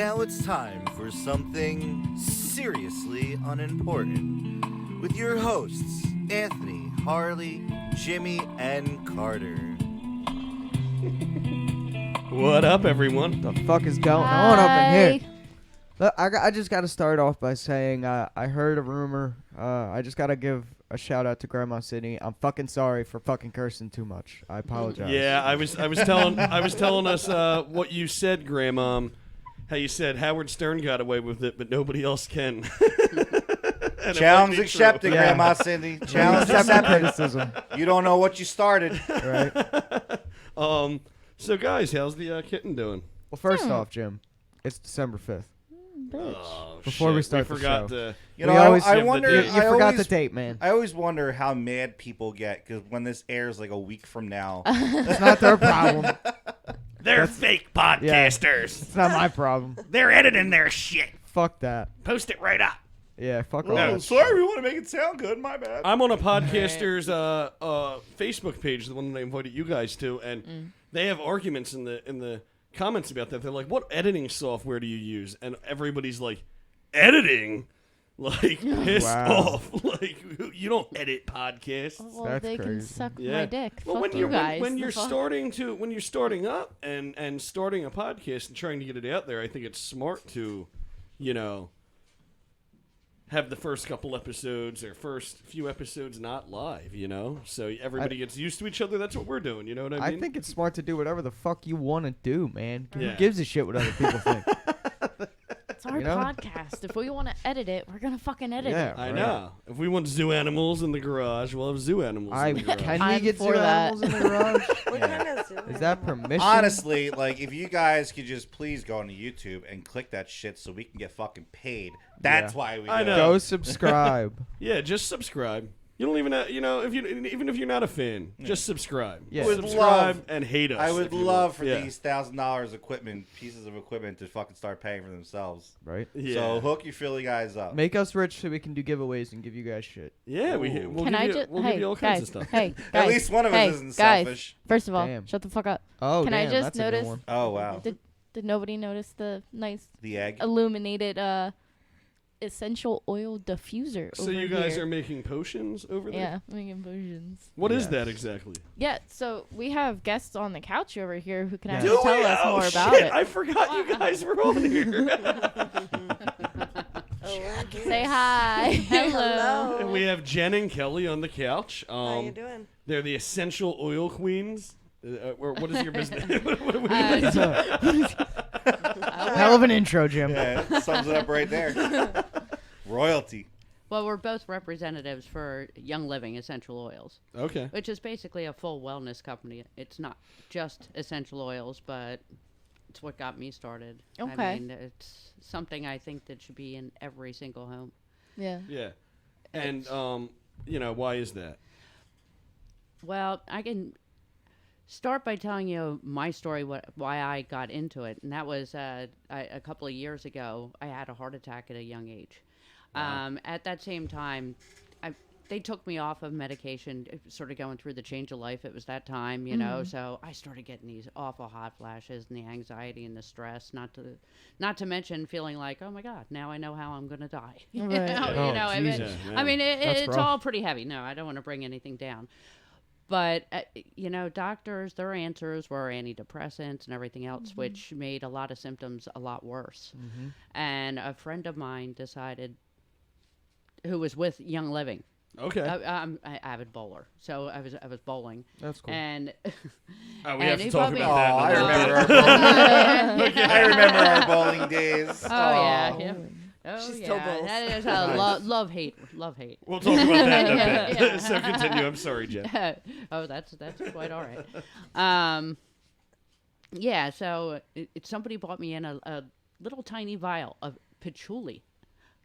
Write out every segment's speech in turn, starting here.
Now it's time for something seriously unimportant with your hosts, Anthony, Harley, Jimmy, and Carter. What up, everyone? The fuck is going on up in here? Look, I just got to start off by saying I heard a rumor. I just got to give a shout out to Grandma Sydney. I'm fucking sorry for fucking cursing too much. I apologize. Yeah, I was telling us what you said, Grandma. How you said Howard Stern got away with it, but nobody else can. Challenge accepted, Yeah. Grandma Cindy. Challenge accepted. Criticism. You don't know what you started. Right. So guys, how's the kitten doing? Well, first off, Jim, it's December 5th. Oh, Before shit. we start the forgot show. to. You We know, always I give the wonder. date. You I forgot always, the date, man. I always wonder how mad people get because when this airs like a week from now, It's not their problem. They're fake podcasters. It's not my problem. They're editing their shit. Fuck that. Post it right up. Yeah, fuck all oh, that. sorry, we want to make it sound good. My bad. I'm on a podcaster's Facebook page, the one that I invited you guys to, and they have arguments in the comments about that. They're like, "What editing software do you use?" And everybody's like, "Editing." Like pissed Wow. off. Like you don't edit podcasts. Well, That's they can crazy. suck Yeah. my dick. Well, Fuck when you you're guys. when The you're fuck? starting up and starting a podcast and trying to get it out there, I think it's smart to, have the first couple episodes or first few episodes not live, so everybody gets used to each other. That's what we're doing. You know what I mean? I think it's smart to do whatever the fuck you want to do, man. Yeah. Who gives a shit what other people think? It's our you know? podcast. If we want to edit it, we're gonna fucking edit Yeah. it. I right. know. If we want zoo animals in the garage, we'll have zoo animals in the garage. Can we I'm get for zoo that. animals in the garage? What kind of zoo? Is that permission? Honestly, like if you guys could just please go onto YouTube and click that shit so we can get fucking paid. That's Yeah. why we. I do know. it. Go subscribe. Yeah, just subscribe. You don't even, even if you're not a fan, just subscribe. Yeah. Would Subscribe love- and hate us. I would if you love want. for Yeah. these pieces of equipment to fucking start paying for themselves. Right? Yeah. So hook your Philly guys up. Make us rich so we can do giveaways and give you guys shit. Yeah, we'll Can give I you, just? we'll hey, give you all guys. kinds of stuff. Hey, At guys. least one of us hey, isn't guys, selfish. First of all, Damn. shut the fuck up. Oh, Can damn, I just that's a good notice? one. Oh wow, Did nobody notice the nice the egg. illuminated essential oil diffuser So over you guys here? are making potions over there? Yeah, making potions. What is Yes. that exactly? Yeah, so we have guests on the couch over here who can Yeah. actually tell us more about shit, it. I forgot you guys were on here. Say hi. Hello. And we have Jen and Kelly on the couch. How you doing? They're the essential oil queens. Or what is your business? what do we Hell of an intro, Jim. Yeah, it sums it up right there. Royalty. Well, we're both representatives for Young Living Essential Oils, Okay. which is basically a full wellness company. It's not just essential oils, but it's what got me started. Okay. I mean, it's something I think that should be in every single home. Yeah. Yeah. And why is that? Well, I can start by telling you my story, why I got into it, and that was a couple of years ago. I had a heart attack at a young age. Wow. At that same time, they took me off of medication, sort of going through the change of life. It was that time, so I started getting these awful hot flashes and the anxiety and the stress, not to mention feeling like, oh my God, now I know how I'm going to die. Right. Oh, Jesus. I mean, That's it's rough. all pretty heavy. No, I don't want to bring anything down. But, doctors, their answers were antidepressants and everything else, which made a lot of symptoms a lot worse. Mm-hmm. And a friend of mine decided, who was with Young Living, Okay. I'm an avid bowler, so I was bowling. That's cool. And Oh, we and have to he talk brought me- about that. Oh, in a I little remember bit. our bowling. I remember our bowling days. Oh, yeah. Oh, She yeah. still bowls. That is a love hate. We'll talk about that in a bit. Yeah. So continue. I'm sorry, Jen. Oh, that's quite all right. Yeah, so somebody brought me in a little tiny vial of patchouli,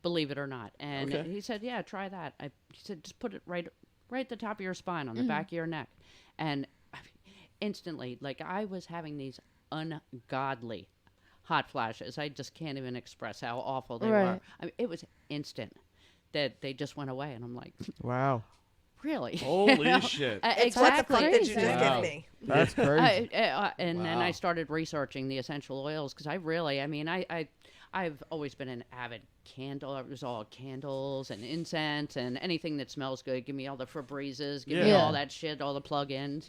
believe it or not, and Okay. he said, "Yeah, try that." He said, "Just put it right at the top of your spine, on the back of your neck," and instantly, like I was having these ungodly hot flashes. I just can't even express how awful they were. Right. I mean, it was instant that they just went away, and I'm like, Wow. really? Holy shit. It's what the Exactly. fuck did you just Wow. give me? That's crazy. And then Wow. I started researching the essential oils because I've always been an avid candle. It was all candles and incense and anything that smells good. Give me all the Febrezes, give me Yeah. all that shit, all the plug-ins,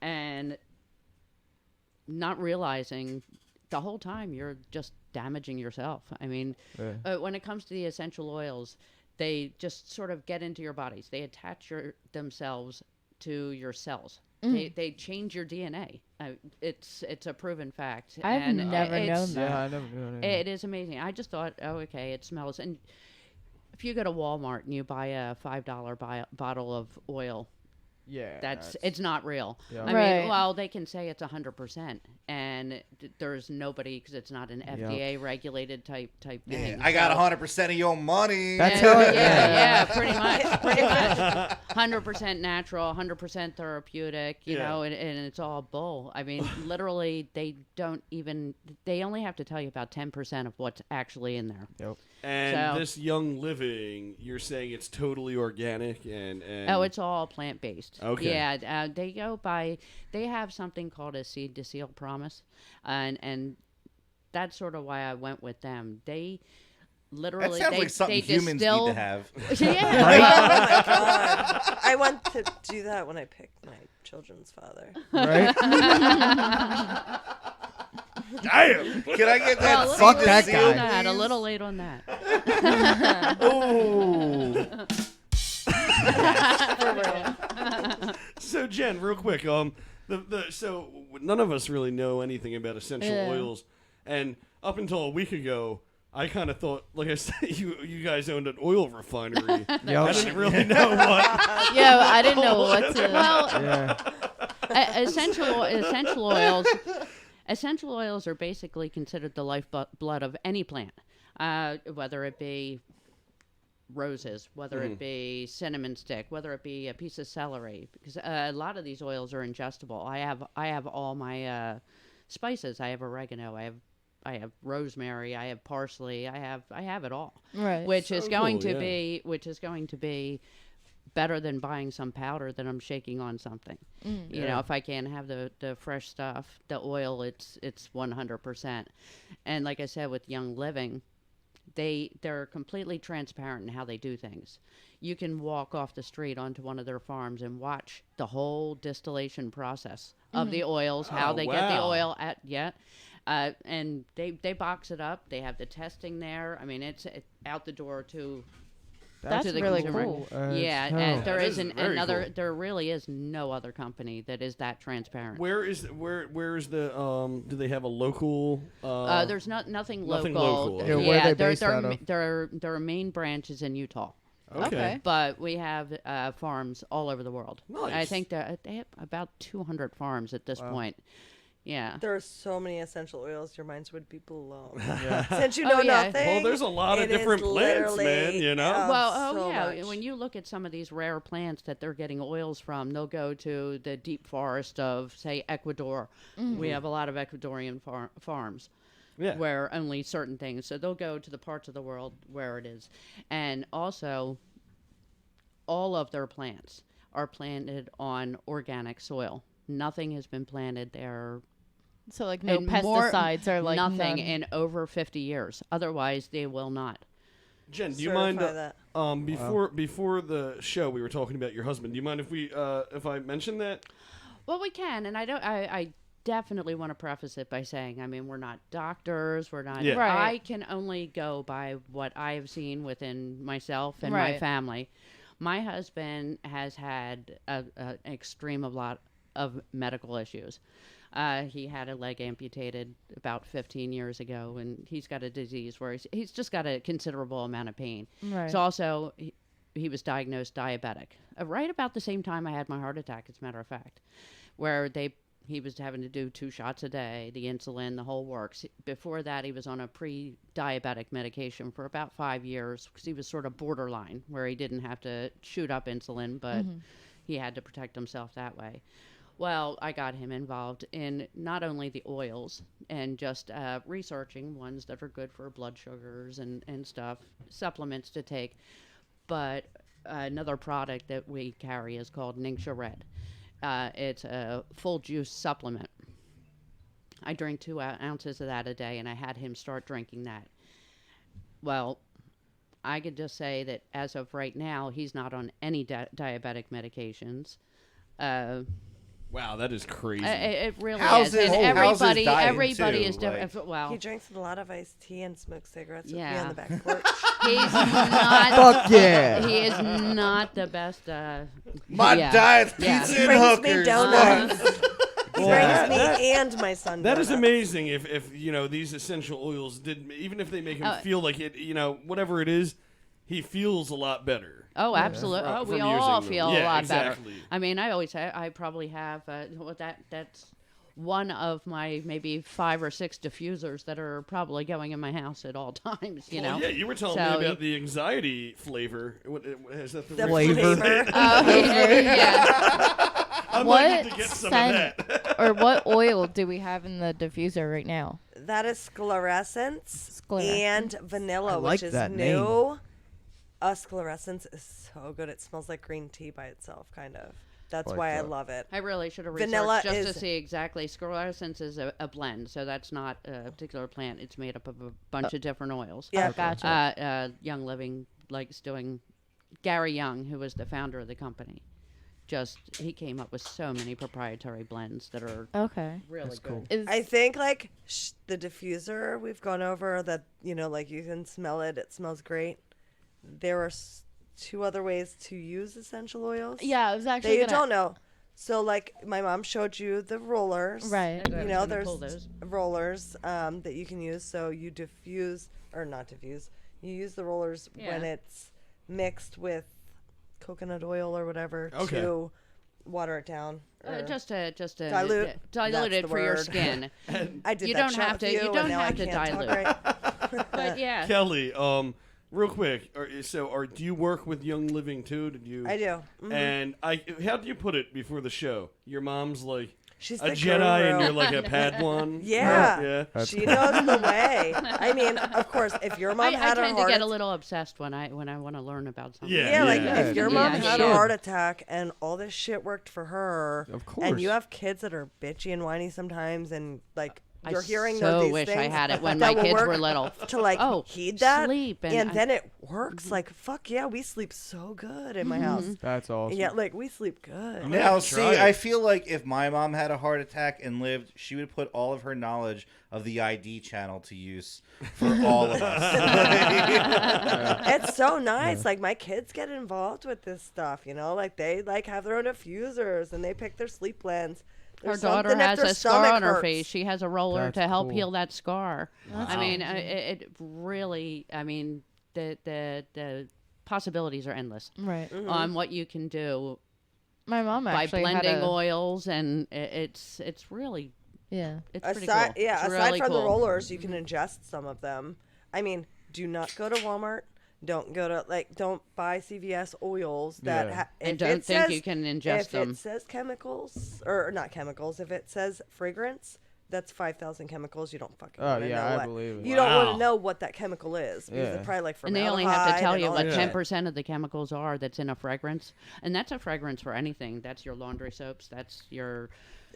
and not realizing the whole time you're just damaging yourself. I mean, when it comes to the essential oils, they just sort of get into your bodies. They attach themselves to your cells. They change your DNA. It's a proven fact. I've and never known that. Yeah, I never knew that. It is amazing. I just thought, oh, okay, it smells. And if you go to Walmart and you buy a $5 bottle of oil, Yeah, it's not real. Yeah. I Right. mean, well, they can say it's 100%, and there's nobody because it's not an FDA regulated type thing. I got So- 100% of your money. That's yeah, how it- yeah, pretty much. 100% natural, 100% therapeutic, you Yeah. know, and it's all bull. I mean, literally, they only have to tell you about 10% of what's actually in there. Yep. And So- this Young Living, you're saying it's totally organic and Oh, it's all plant based. Okay. Yeah, they have something called a seed to seal promise, and that's sort of why I went with them. They That literally sounds they, like something they humans distill, need to have. Yeah, Oh my god! I want to do that when I picked my children's father. Right? Damn. Can I get well, that? Fuck seed to that seal, guy. that, a please? little late on that. Oh. For real. So Jen, real quick, so none of us really know anything about essential Yeah. oils, and up until a week ago, I kind of thought, like I said, you guys owned an oil refinery. I Yep. didn't really know what. Yeah, I didn't know what to. Well, Yeah. essential oils. Essential oils are basically considered the lifeblood of any plant, whether it be roses, whether it be cinnamon stick, whether it be a piece of celery, because a lot of these oils are ingestible. I have all my spices. I have oregano. I have rosemary. I have parsley. I have it all. Right. Which So is going cool, to be better than buying some powder that I'm shaking on something. You know, if I can't have the fresh stuff, the oil, it's 100%. And like I said, with Young Living, they're completely transparent in how they do things. You can walk off the street onto one of their farms and watch the whole distillation process of the oils, how Oh, they get the wow. oil and they box it up. They have the testing there. I mean, it's out the door to That's to the really consumer. cool. Yeah, so- and there That is isn't very another. cool. There really is no other company that is that transparent. Where is the do they have a local? There's nothing Nothing local. local. Yeah, where are they their based out of? their main branch is in Utah, Okay. but we have farms all over the world. I Nice. think that they have about 200 farms at this point. Yeah. There are so many essential oils, your minds would be blown. Yeah. Since you Oh, know yeah. nothing. Well, there's a lot of it is different plants, man. literally, You know. Well, so yeah. much. When you look at some of these rare plants that they're getting oils from, they'll go to the deep forest of, say, Ecuador. We have a lot of Ecuadorian farms Yeah. where only certain things. So they'll go to the parts of the world where it is. And also, all of their plants are planted on organic soil. Nothing has been planted there. So like no and more- pesticides or like nothing none. in over 50 years. Otherwise, they will not. Jen, do you mind? Certify that. Before the show, we were talking about your husband. Do you mind if I mention that? Well, we can, and I definitely want to preface it by saying, I mean, we're not doctors, we're not. Yeah. Right. I can only go by what I have seen within myself and my Right. family. My husband has had an extreme lot of medical issues. He had a leg amputated about 15 years ago, and he's got a disease where he's just got a considerable amount of pain. Right. So also, he was diagnosed diabetic right about the same time I had my heart attack, as a matter of fact, where he was having to do 2 shots a day, the insulin, the whole works. Before that, he was on a pre-diabetic medication for about 5 years because he was sort of borderline, where he didn't have to shoot up insulin, but he had to protect himself that way. Well, I got him involved in not only the oils and just researching ones that are good for blood sugars and stuff, supplements to take, but another product that we carry is called Ningxia Red. It's a full juice supplement. I drink 2 ounces of that a day, and I had him start drinking that. Well, I could just say that as of right now, he's not on any diabetic medications. Wow, that is crazy. It really How's is. his- And how's his everybody, diet, everybody too? is different. Like- Well, He drinks a lot of iced tea and smokes cigarettes with me Yeah. on the back porch. he's not. Fuck yeah. He is not the best. My yeah. diet, Yeah. pizza He and brings me hookers. donuts. He Well, brings me and my son That is donuts. amazing. If these essential oils did, even if they make him feel like it, whatever it is, he feels a lot better. Oh, absolutely. From- Oh, from we all using them. feel a Yeah, lot exactly. better. I mean, I always I probably have that's one of my maybe 5 or 6 diffusers that are probably going in my house at all times. Well, yeah, you were telling So me about the anxiety flavor. Is that the The word? Flavor. yeah. I'm What liking to get some of scent that. or what oil do we have in the diffuser right now? That is sclerescence Sclerescence. and vanilla, I like which is that new. Sclerescence is so good. It smells like green tea by itself, kind of. That's Like why I that. love it. I really should have Vanilla researched just is- to see exactly. Sclerescence is a blend, so that's not a particular plant. It's made up of a bunch of different oils. Yeah. Oh, gotcha. Young Living likes doing. Gary Young, who was the founder of the company, he came up with so many proprietary blends that are Okay. really That's good. cool. Is I think like the diffuser we've gone over that, like you can smell it. It smells great. There are 2 other ways to use essential oils. yeah, I was That actually you gonna, don't know. So like my mom showed you the rollers. right. I was gonna pull There's those. rollers that you can use. So you diffuse or not diffuse. You use the rollers when Yeah. it's mixed with coconut oil or whatever Okay. to water it down. or- Just to Dilute. dilute That's it the for your word. skin. I did you that don't shot have with to- You, you and don't now I have to can't talk dilute. right. But yeah, Kelly, real quick, do you work with Young Living too? Did you? I do. Mhm. And how do you put it before the show? Your mom's like She's a the Jedi, and guru. you're like a Padawan. Yeah. Yeah. That's She knows the way. I mean, of course, if your mom I had a tend to heart get a little obsessed when I want to learn about something. Yeah. Yeah, like Yeah. if your Yeah, mom you had should. a heart attack and all this shit worked for her, Of and you course. have kids that are bitchy and whiny sometimes, and like I you're hearing so these wish things I had it when that my will kids work were little. to like Oh, heed that, sleep and and I- then it works. Like fuck yeah, we sleep so good in my house. That's awesome. Yeah, like we sleep good. Now, Try see, it. I feel like if my mom had a heart attack and lived, she would put all of her knowledge of the ID channel to use for all of us. It's so nice. Like my kids get involved with this stuff, like they like have their own diffusers and they pick their sleep blends. Her There's daughter something if has their a scar stomach on her hurts. face. She has a roller That's to help cool. heal that scar. I Wow. mean, it really. I mean, the possibilities are endless Right. Mm-hmm. on what you can do My mom by actually blending had a, oils, and it's really yeah. it's pretty Aside, cool. yeah, It's aside really from the cool. rollers, you can ingest some of them. I mean, do not go to Walmart. Don't go to don't buy CVS oils that Yeah. if And don't it think says, you can ingest if them. it says chemicals or not chemicals, if it says fragrance, that's 5,000 chemicals. You don't fucking Oh, want to yeah, know I what. believe it. You don't want Wow. to know what that chemical is because Yeah. it's probably like And they formaldehyde. only have to tell and you all what that shit. 10% of the chemicals are that's in a fragrance, and that's a fragrance for anything. That's your laundry soaps. That's your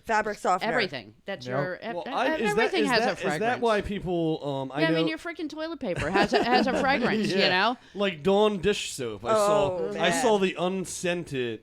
Fabric softener. everything. That's Yep. your Well, everything has a fragrance. Is that why people? Yeah, I mean, your freaking toilet paper has a fragrance. You Yeah. know. Like Dawn dish soap. I Oh, saw man. the unscented,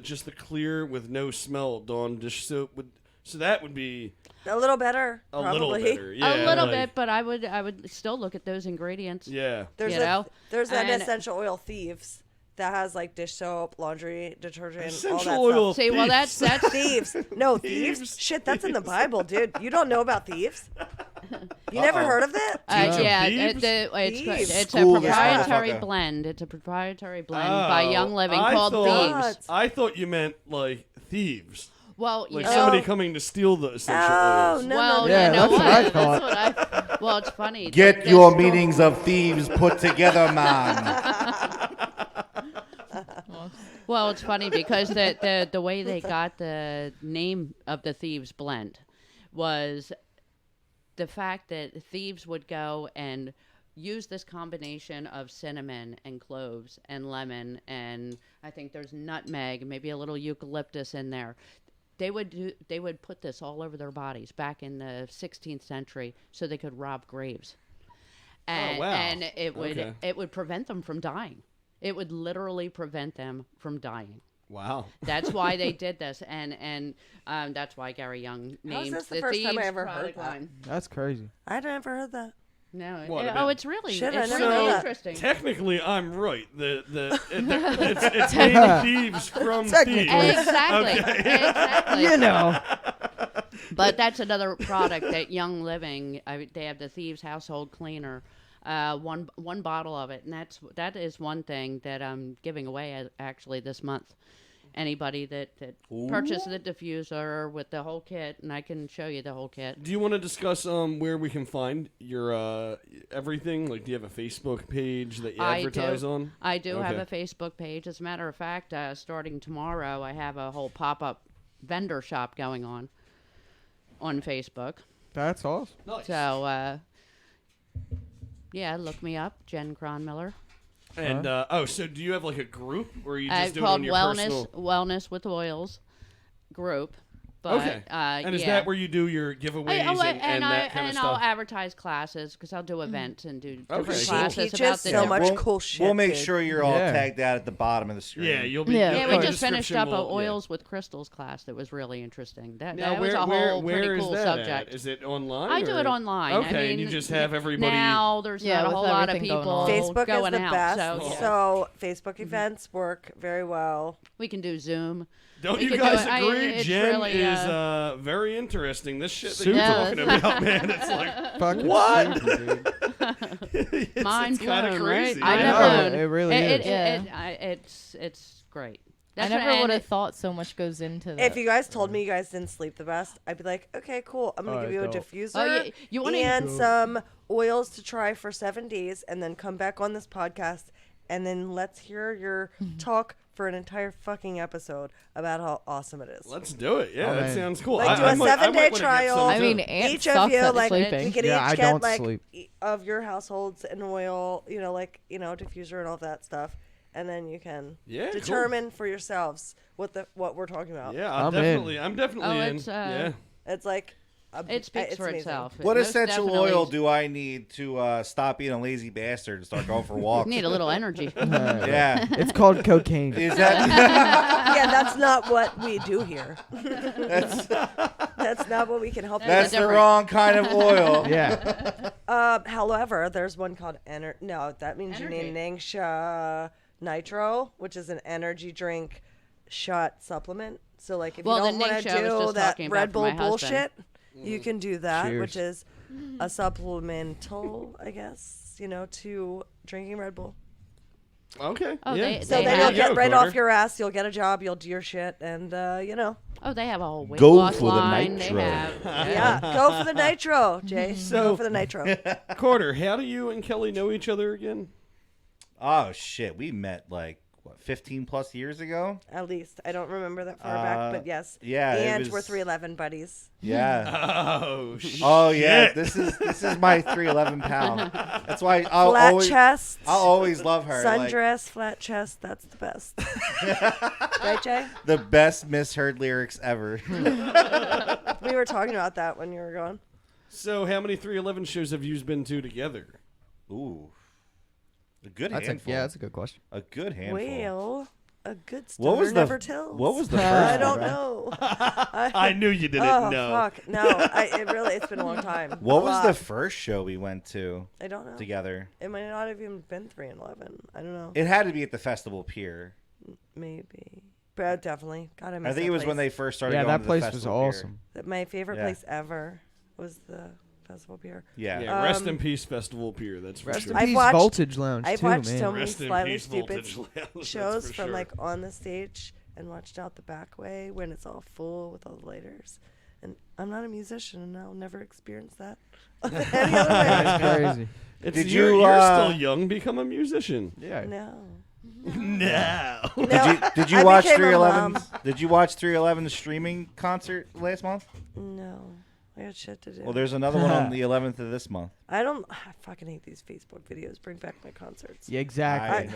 just the clear with no smell Dawn dish soap would. So that would be A little better. a probably. little better. Yeah, a little like- bit, but I would still look at those ingredients. Yeah. There's You know? there's an And- essential oil thieves that has like dish soap, laundry detergent, all Essential that oil. stuff. See, well, that's Thieves. No, thieves. Thieves. Shit, that's in the Bible, dude. You don't know about thieves? You never heard of it? yeah, Thieves? Thieves. it's a School this proprietary motherfucker. blend. It's a proprietary blend by Oh, Young Living I called thought- Thieves. I thought you meant like thieves, Well, you like know, somebody coming to steal the essential Oh, oils. no, well, no, Yeah, you know that's what I what? thought. That's what well, it's funny. Get This- your meanings of thieves put together, man. Well, it's funny because the way they got the name of the Thieves blend was the fact that thieves would go and use this combination of cinnamon and cloves and lemon, and I think there's nutmeg, maybe a little eucalyptus in there. They would put this all over their bodies back in the 16th century so they could rob graves. And, wow. and it would prevent them from dying. It would literally prevent them from dying. Wow. That's why they did this, and that's why Gary Young named this the the first time I Thieves ever heard product that? line. That's crazy. I'd never heard that. No, What oh, about- it's really, Shit, I it's never really knew that. interesting. Technically, I'm right. It's named Thieves from Technically. Thieves. Exactly. Exactly. You know. But that's another product that Young Living. They have the Thieves Household Cleaner, one bottle of it, and that is one thing that I'm giving away actually this month. Anybody that purchases the diffuser with the whole kit, and I can show you the whole kit. Do you want to discuss where we can find your everything? Like, do you have a Facebook page that you advertise on? I do have Okay. a Facebook page. As a matter of fact, starting tomorrow, I have a whole pop-up vendor shop going on Facebook. That's awesome. So, yeah, look me up, Jen Cronmiller. And so do you have like a group, or are you It's just doing it called on your personal? Wellness with Oils group. But, Okay. And is yeah. that where you do your giveaways and that kind of I'll stuff? advertise classes because I'll do events and do different Okay, She cool. classes teaches about the so different- much We'll- cool shit. We'll make dude. sure you're all Yeah. tagged out at the bottom of the screen. Yeah, you'll be. Yeah. Yeah, in we the just finished description up a will- yeah. oils with crystals class that was really interesting. That Now, was a whole where pretty is cool that subject. At? Is it online? I do or- it online. Okay, I mean, and you just have everybody. Now there's Yeah, not a with whole lot of everything going people on. Facebook going is the out. best. So, yeah. So Facebook events work very well. we can do Zoom. Don't we you could do guys it. agree? It's Jen really, is very interesting. This shit that Super. you're Yeah, talking about, man. It's like Fucking What? super, dude. it's, Mind kind of blown, crazy. right? I Mind know, blown. it really is. It's great. I That's never what- would and have thought so much goes into that. If you guys told me you guys didn't sleep the best, I'd be like, okay, cool. I'm gonna Oh, give you a dope. diffuser Oh, yeah, you wanna- and some oils to try for 7 days, and then come back on this podcast, and then let's hear your talk for an entire fucking episode about how awesome it is. Let's do it. Yeah, Oh, that man. sounds cool. Like, do a I might 7-day wanna get trial. some, I too. mean, Aunt Each of sucks you, at like, sleeping. we could Yeah, I each get don't like sleep. of your households an oil, diffuser and all that stuff, and then you can Yeah, cool. determine for yourselves what we're talking about. Yeah, I'm I'm definitely Oh, in. it's, Yeah. It's like It speaks it's for amazing. itself. What Most essential definitely oil do I need to stop being a lazy bastard and start going for walks? Need a little energy. Yeah. It's called cocaine. Is that Yeah, that's not what we do here. that's That's not what we can help you that's with. the wrong kind of oil. Yeah. However, there's one called No, that means you need Ningxia Nitro, which is an energy drink shot supplement. So, like, if Well, you the don't want to Ningxia I was do just that talking about Red for Bull my husband. bullshit, you can do that, Cheers. which is a supplemental, I guess, to drinking Red Bull. Okay. Oh, yeah. they- So They then have- you'll get right Carter. off your ass. You'll get a job. You'll do your shit, and Oh, they have a whole weight Go loss for the line. nitro. They have. yeah, go for the nitro, Jay. So- Go for the nitro. Carter, how do you and Kelly know each other again? Oh shit, we met like 15 plus years ago. At least I don't remember that far back, but yes. yeah, it and was- we're 311 buddies. Yeah. Oh shit. Oh yeah, this is my 311 pal. That's why I'll Flat always chest, love her. Like, sundress, flat chest. That's the best. Right, Jay? the best misheard lyrics ever. We were talking about that when you were gone. So, how many 311 shows have you been to together? Ooh, a good That's handful. that's a good question. A good handful. Well, a good story what was the never tells. What was the first? I one, don't man? know. I knew you didn't Oh know. fuck! No, it's been a long time. What A was lot. the first show we went to I don't know. together? It might not have even been 311. I don't know. It had to be at the Festival Pier. Maybe. But definitely. God, I miss I think that it was when they place. first started Yeah, going that to the place was Festival Pier. awesome. My favorite Yeah. place ever was the Festival Pier. Yeah. Yeah, rest in peace, Festival Pier. That's for Rest sure. in I've peace, watched- Voltage Lounge I've too, watched man. so many Rest in slightly peace, stupid Voltage Lounge, that's shows for from sure. like on the stage and watched out the back way when it's all full with all the lighters. And I'm not a musician, and I'll never experience that any other way. That's crazy. It's, Did you're, you, you're uh, still young. Become a musician. Yeah. No. No. Did you I watch became a 311? mom. Did you watch 311's streaming concert last month? No. I got shit to do. Well, there's another one on the 11th of this month. I fucking hate these Facebook videos. Bring back my concerts. Yeah, exactly.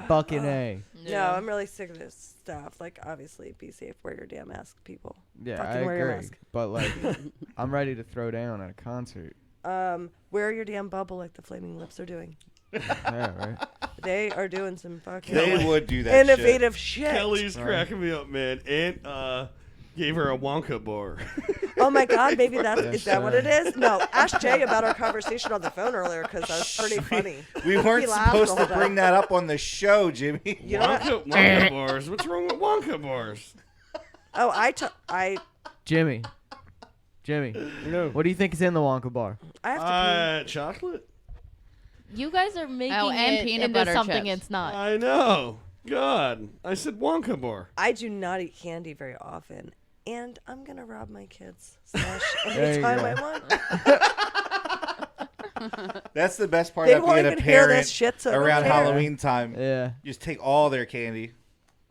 Fucking A. No, I'm really sick of this stuff. Like, obviously, be safe. Wear your damn mask, people. Yeah, Fucking I wear your agree. mask. But like, I'm ready to throw down at a concert. Wear your damn bubble like the Flaming Lips are doing. Yeah, right. They are doing some fucking They would do that innovative shit. Kelly's cracking me up, man. Aunt gave her a Wonka bar. Oh my God, maybe that's Yes, is that what it sir. is? No, ask Jay about our conversation on the phone earlier because that was pretty funny. We weren't He laughed supposed the to whole bring that up on the show, Jimmy. You know what? Wonka bars. What's wrong with Wonka bars? Oh, I Jimmy. No. What do you think is in the Wonka bar? I have to pee. Chocolate? You guys are making and it peanut into butter something chips. it's not. I know. God. I said Wonka bar. I do not eat candy very often, and I'm gonna rob my kids. There you Anytime go. I want. That's the best part They of won't being a even hear parent this shit, so around don't care. Halloween time. Yeah. Just take all their candy.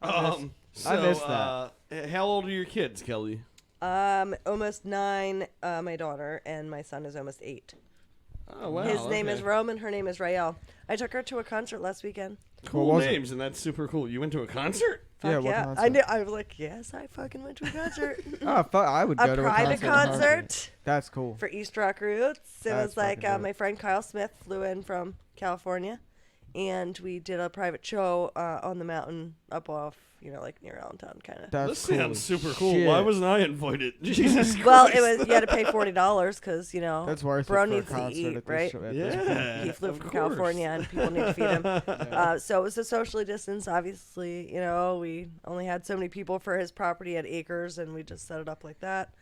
So, I missed that. How old are your kids, Kelly? Almost 9. My daughter and my son is almost 8. Oh, wow. His name is okay. Rome and her name is Rael. I took her to a concert last weekend. Cool What was it? names, and that's super cool. You went to a concert? Fuck Yeah, what yeah. concert? I knew. I was like, yes, I fucking went to a concert. Oh, fuck! I would go A to private a concert. concert That's cool. for East Rock Roots. It That's was like fucking dope. my friend Kyle Smith flew in from California, and we did a private show on the mountain up off, like near Allentown, kind of. That's This cool. sounds super cool. Shit. Why wasn't I invited? Jesus Christ. Well, it was you had to pay $40 because That's worth bro it for a needs to concert eat, at this right? show- at this point. Yeah. He flew of from course. California, and people need to feed him. So it was a socially distanced. Obviously, we only had so many people for his property at acres, and we just set it up like that.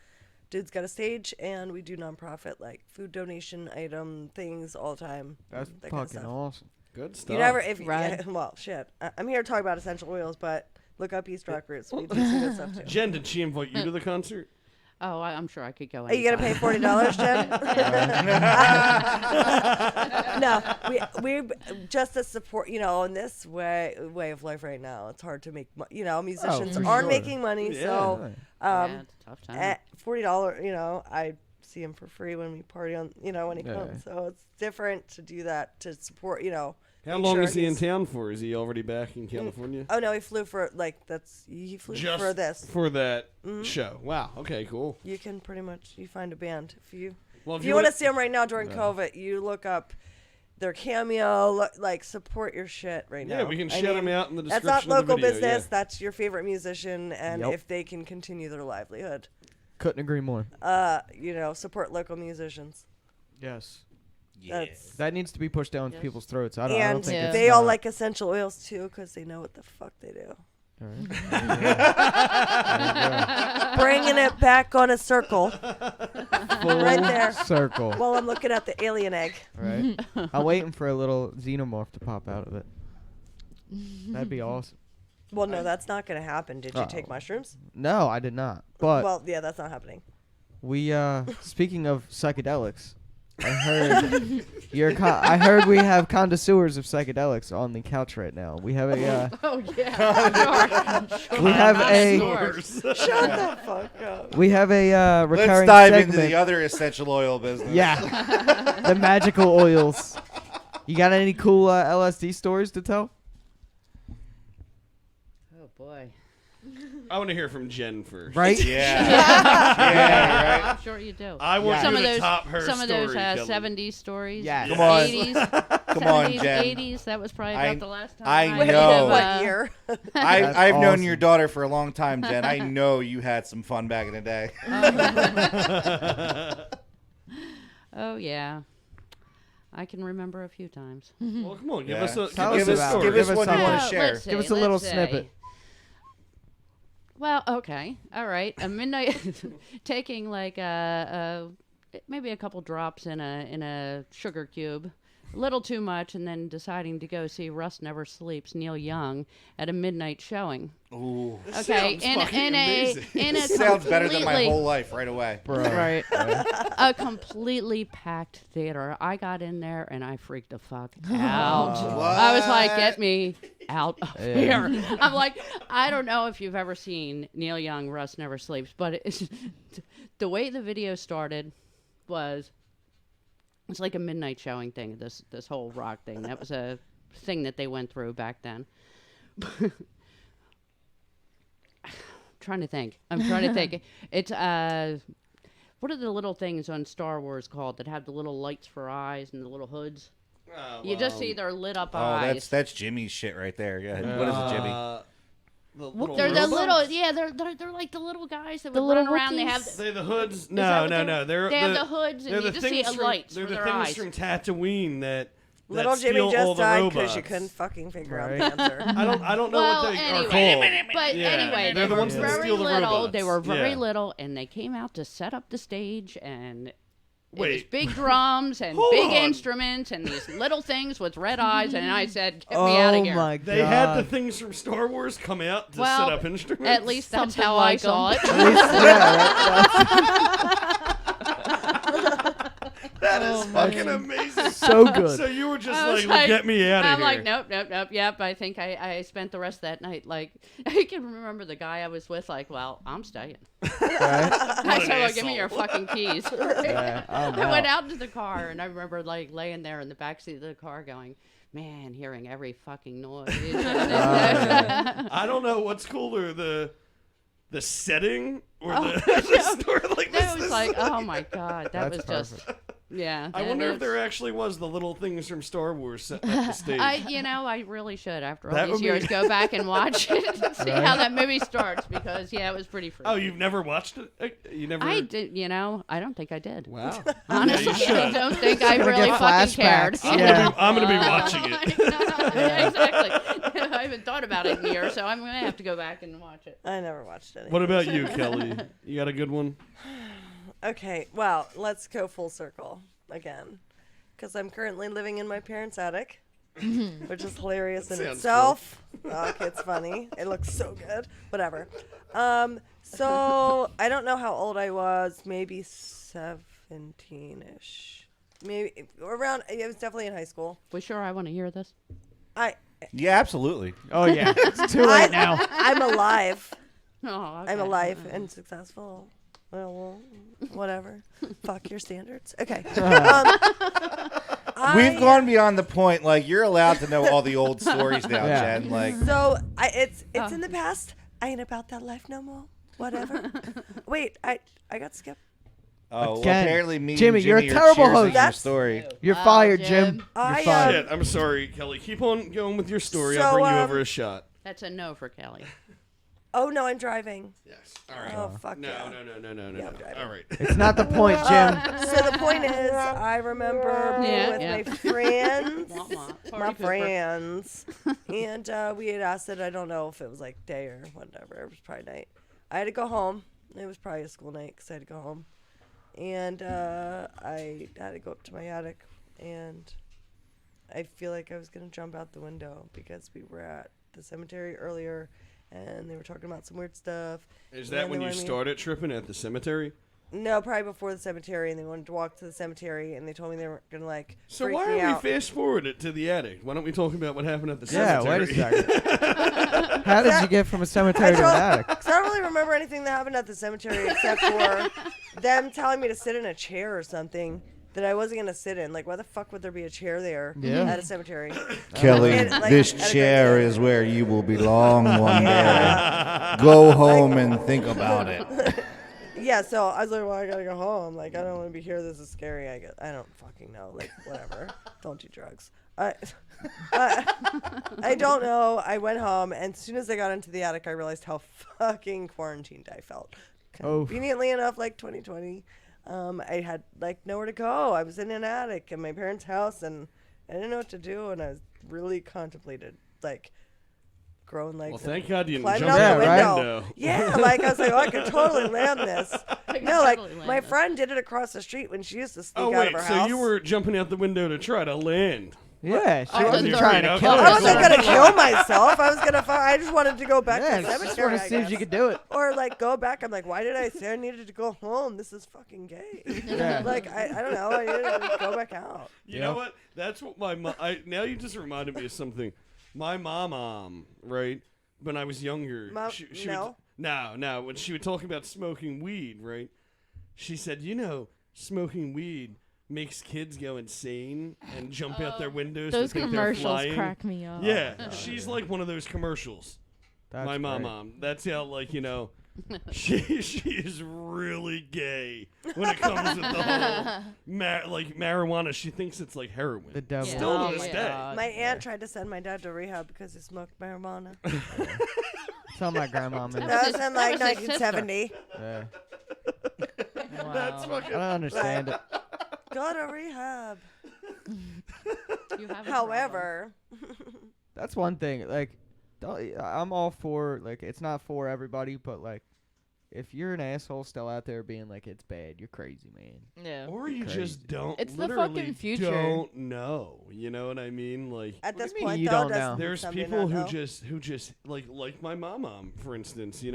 Dude's got a stage, and we do nonprofit like food donation item things all the time. That's that kind of fucking stuff. awesome. Good stuff. You never, Right. well, shit. I'm here to talk about essential oils, but look up East Rock Roots. We do some good stuff too. Jen, did she invite you to the concert? Oh, I'm sure I could go. Are you gonna pay $40, Jen? No, we just to support, in this way of life right now. It's hard to make, musicians for aren't sure. making money, Yeah. so Yeah, it's a tough time. at $40, I see him for free when we party on, when he Yeah. comes. So it's different to do that to support, How make long sure is he in he's- town for? Is he already back in California? Oh no, he flew for he flew Just for this. for that show. Wow. Okay. Cool. You can pretty much find a band Well, if you want to see them right now during COVID, you look up their Cameo, support your shit right now. Yeah, we can shout them out in the That's description not of the local video, business. yeah. That's your favorite musician, and Yep. if they can continue their livelihood, Couldn't agree more. support local musicians. Yes. That's That needs to be pushed down Yes. people's throats. I don't and think Yeah. it's they all not- like essential oils too, because they know what the fuck they do. All right. There Bringing it back on a circle. you go. Right there. Full circle. While I'm looking at the alien egg. Right. I'm waiting for a little xenomorph to pop out of it. That'd be awesome. Well, no, that's not going to happen. Did you take Oh. mushrooms? No, I did not. But Well, yeah, that's not happening. we speaking of psychedelics, I heard I heard we have connoisseurs of psychedelics on the couch right now. We have a Oh yeah. we have a Shut the fuck up. we have a Let's recurring dive segment. into the other essential oil business. Yeah, the magical oils. You got any cool LSD stories to tell? Oh boy. I want to hear from Jen first. Right? Yeah. Yeah, right. I'm sure you do. I want some you of to those, top her some of story, those Kelly. 70s stories. Yes. Come on. 80s. Come on, 70s, Jen. 80s. That was probably I- about the last time. I heard know. of, What year? That's I've known awesome. your daughter for a long time, Jen. I know you had some fun back in the day. Oh yeah. I can remember a few times. Well, come on, give Yeah. us a Tell give us us a about it. story. Give us Give us one you want to something. share. Let's Give us see, a little let's see. snippet. Well, okay, all right. A midnight, taking like maybe a couple drops in a sugar cube, a little too much, and then deciding to go see Rust Never Sleeps, Neil Young, at a midnight showing. Ooh. Okay, Sounds in fucking amazing. a Sounds better than my completely- whole life right away. Right. A completely packed theater. I got in there and I freaked the fuck out. I was like, get me out of here. I'm like, I don't know if you've ever seen Neil Young, Rust Never Sleeps, but it's the way the video started was it's like a midnight showing thing. This whole rock thing, that was a thing that they went through back then. I'm trying to think. It's what are the little things on Star Wars called that have the little lights for eyes and the little hoods? You just see their lit up eyes. That's Jimmy's shit right there. Go ahead. What is it, Jimmy? They're the little, they're like the little guys that would run around. They have they're the hoods. No. They have the hoods, and you just see lights They're for the their things eyes. from Tatooine that Little steal Jimmy all just the died robots. because you couldn't fucking figure out Right. the answer. I don't know Well, what they anyway, are called. But Yeah, anyway, they're they the were ones that very steal the little. robots. They were very Yeah. little, and they came out to set up the stage, and it was Wait. big drums and Hold big on. instruments and these little things with red eyes. And I said, "Get Oh me out of here!" my god. They had the things from Star Wars come out to Well, set up instruments. At least that's Something how like I saw it. That is fucking amazing. So good. So you were just I was like, get me out of I'm here. like, nope. Yep. I think I spent the rest of that night like I can remember the guy I was with. Like, well, I'm staying. Right? I said, well, give asshole. me your fucking keys. Yeah, I'm I went out. out into the car, and I remember like laying there in the backseat of the car, going, "Man, hearing every fucking noise." I don't know what's cooler, the setting or the story. Like That this. was like, oh my god, that That's was just, yeah. I and wonder if it's- there actually was the little things from Star Wars setting up the stage. I really should after all That these would be- years go back and watch it and see Right. how that movie starts because it was pretty freaky. Oh, you've never watched it? You never? I did, I don't think I did. Wow. Honestly, Yeah, you I should. don't think I gonna really get fucking cared. flashbacks. Yeah. I'm gonna be watching it. Yeah, exactly. I haven't thought about it in years, so I'm gonna have to go back and watch it. I never watched any. What about you, Kelly? You got a good one? Okay, well, let's go full circle again. Because I'm currently living in my parents' attic, which is hilarious in sounds itself. Okay, it's funny. It looks so good. Whatever. So I don't know how old I was. Maybe 17-ish. Maybe around. It was definitely in high school. We sure I want to hear this. Yeah, absolutely. Oh yeah. It's too late now. I'm alive. Oh, I'm okay. alive and successful. Well, whatever. Fuck your standards. Okay. We've gone beyond the point. Like you're allowed to know all the old stories now, Yeah. Jen. Like So it's in the past. I ain't about that life no more. Whatever. Wait, I got skipped. well, Again. apparently me Jimmy, and you're a Jimmy terrible are cheersing host. your That's- story. You're fired, Jim. Jim. I, You're fired. Shit, I'm sorry, Kelly. Keep on going with your story. So, I'll bring you over a shot. That's a no for Kelly. Oh no, I'm driving. Yes. All right. Oh fuck No. yeah. No. I'm driving. All right. It's not the point, Jim. So the point is, I remember being with my friends, Wah, wah. my Party pooper. friends, and we had asked it. I don't know if it was like day or whatever. It was probably night. I had to go home. It was probably a school night because I had to go home, and I had to go up to my attic, and I feel like I was gonna jump out the window because we were at the cemetery earlier, and they were talking about some weird stuff. Is and that then when they you wanted me- started tripping at the cemetery? No, probably before the cemetery, and they wanted to walk to the cemetery, and they told me they weren't gonna like So freak why me are out. we fast forwarded to the attic? Why don't we talk about what happened at the Yeah, cemetery? wait a second. How did you get from a cemetery to an attic? Cause I don't really remember anything that happened at the cemetery except for them telling me to sit in a chair or something that I wasn't gonna sit in. Like, why the fuck would there be a chair there Yeah. at a cemetery? Kelly, And, like, this at a chair graveyard. is where you will belong one Yeah. day. Go home and think about it. Yeah, so I was like, well, I gotta go home. Like, I don't want to be here. This is scary. I don't fucking know. Like, whatever. Don't do drugs. I don't know. I went home, and as soon as I got into the attic, I realized how fucking quarantined I felt. Oh. Conveniently enough, like 2020, I had like nowhere to go. I was in an attic in my parents' house, and I didn't know what to do, and I was really contemplated, like growing legs. Well, and thank God you didn't climbing jump out out the the right? window. window. Yeah, like I was like, oh, I could totally land this. I No, like totally land my this. friend did it across the street when she used to sneak Oh out of wait, her so house. you were jumping out the window to try to land? Yeah, she Oh, wasn't the trying third. to kill Okay. I herself. wasn't gonna kill myself. I was gonna. I just wanted to go back Yeah, to the she just cemetery. wanted to I see if you guess. could do it. Or like go back. I'm like, why did I say I needed to go home? This is fucking gay. Yeah. Like I don't know. I needed to go back out. You know what? That's what my mom. Now you just reminded me of something. My mom, right, when I was younger, she no. no, when she would talk about smoking weed, right, she said, smoking weed makes kids go insane and jump out their windows. Those to think they're commercials flying. crack me up. Yeah, she's like one of those commercials. That's my great. mom. That's how, like, she is really gay when it comes to the whole marijuana. She thinks it's like heroin. The devil. Still Oh to my this day. God. My aunt tried to send my dad to rehab because he smoked marijuana. Tell my grandma. Man. That was in like that was his 1970. Yeah. That's I fucking. don't understand it. Go to rehab. You have a However, That's one thing. Like, I'm all for, like, it's not for everybody, but, like, if you're an asshole still out there being like, it's bad, you're crazy, man. Yeah. Or you just don't. It's the literally fucking future. Don't know. You know what I mean? Like, at What this do you mean point, you though, don't does know? there's somebody people not who know? just like my mom, for instance. She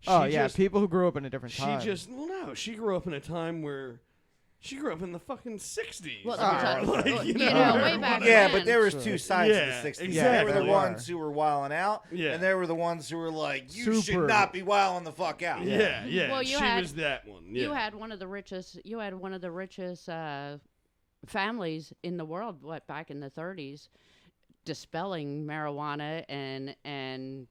Oh, yeah, just- people who grew up in a different She time. she grew up in a time where she grew up in the fucking 60s. Well, Like, you you know, know, way back Yeah, then. but there was Sure. two sides Yeah, of the 60s. exactly. There were the There ones who were wilding out, Yeah. and there were the ones who were like, you Super. should not be wilding the fuck out. Yeah, yeah. Well, you she had- was that one. Yeah. You had one of the richest. You had one of the richest families in the world. What, back in the 30s, dispelling marijuana and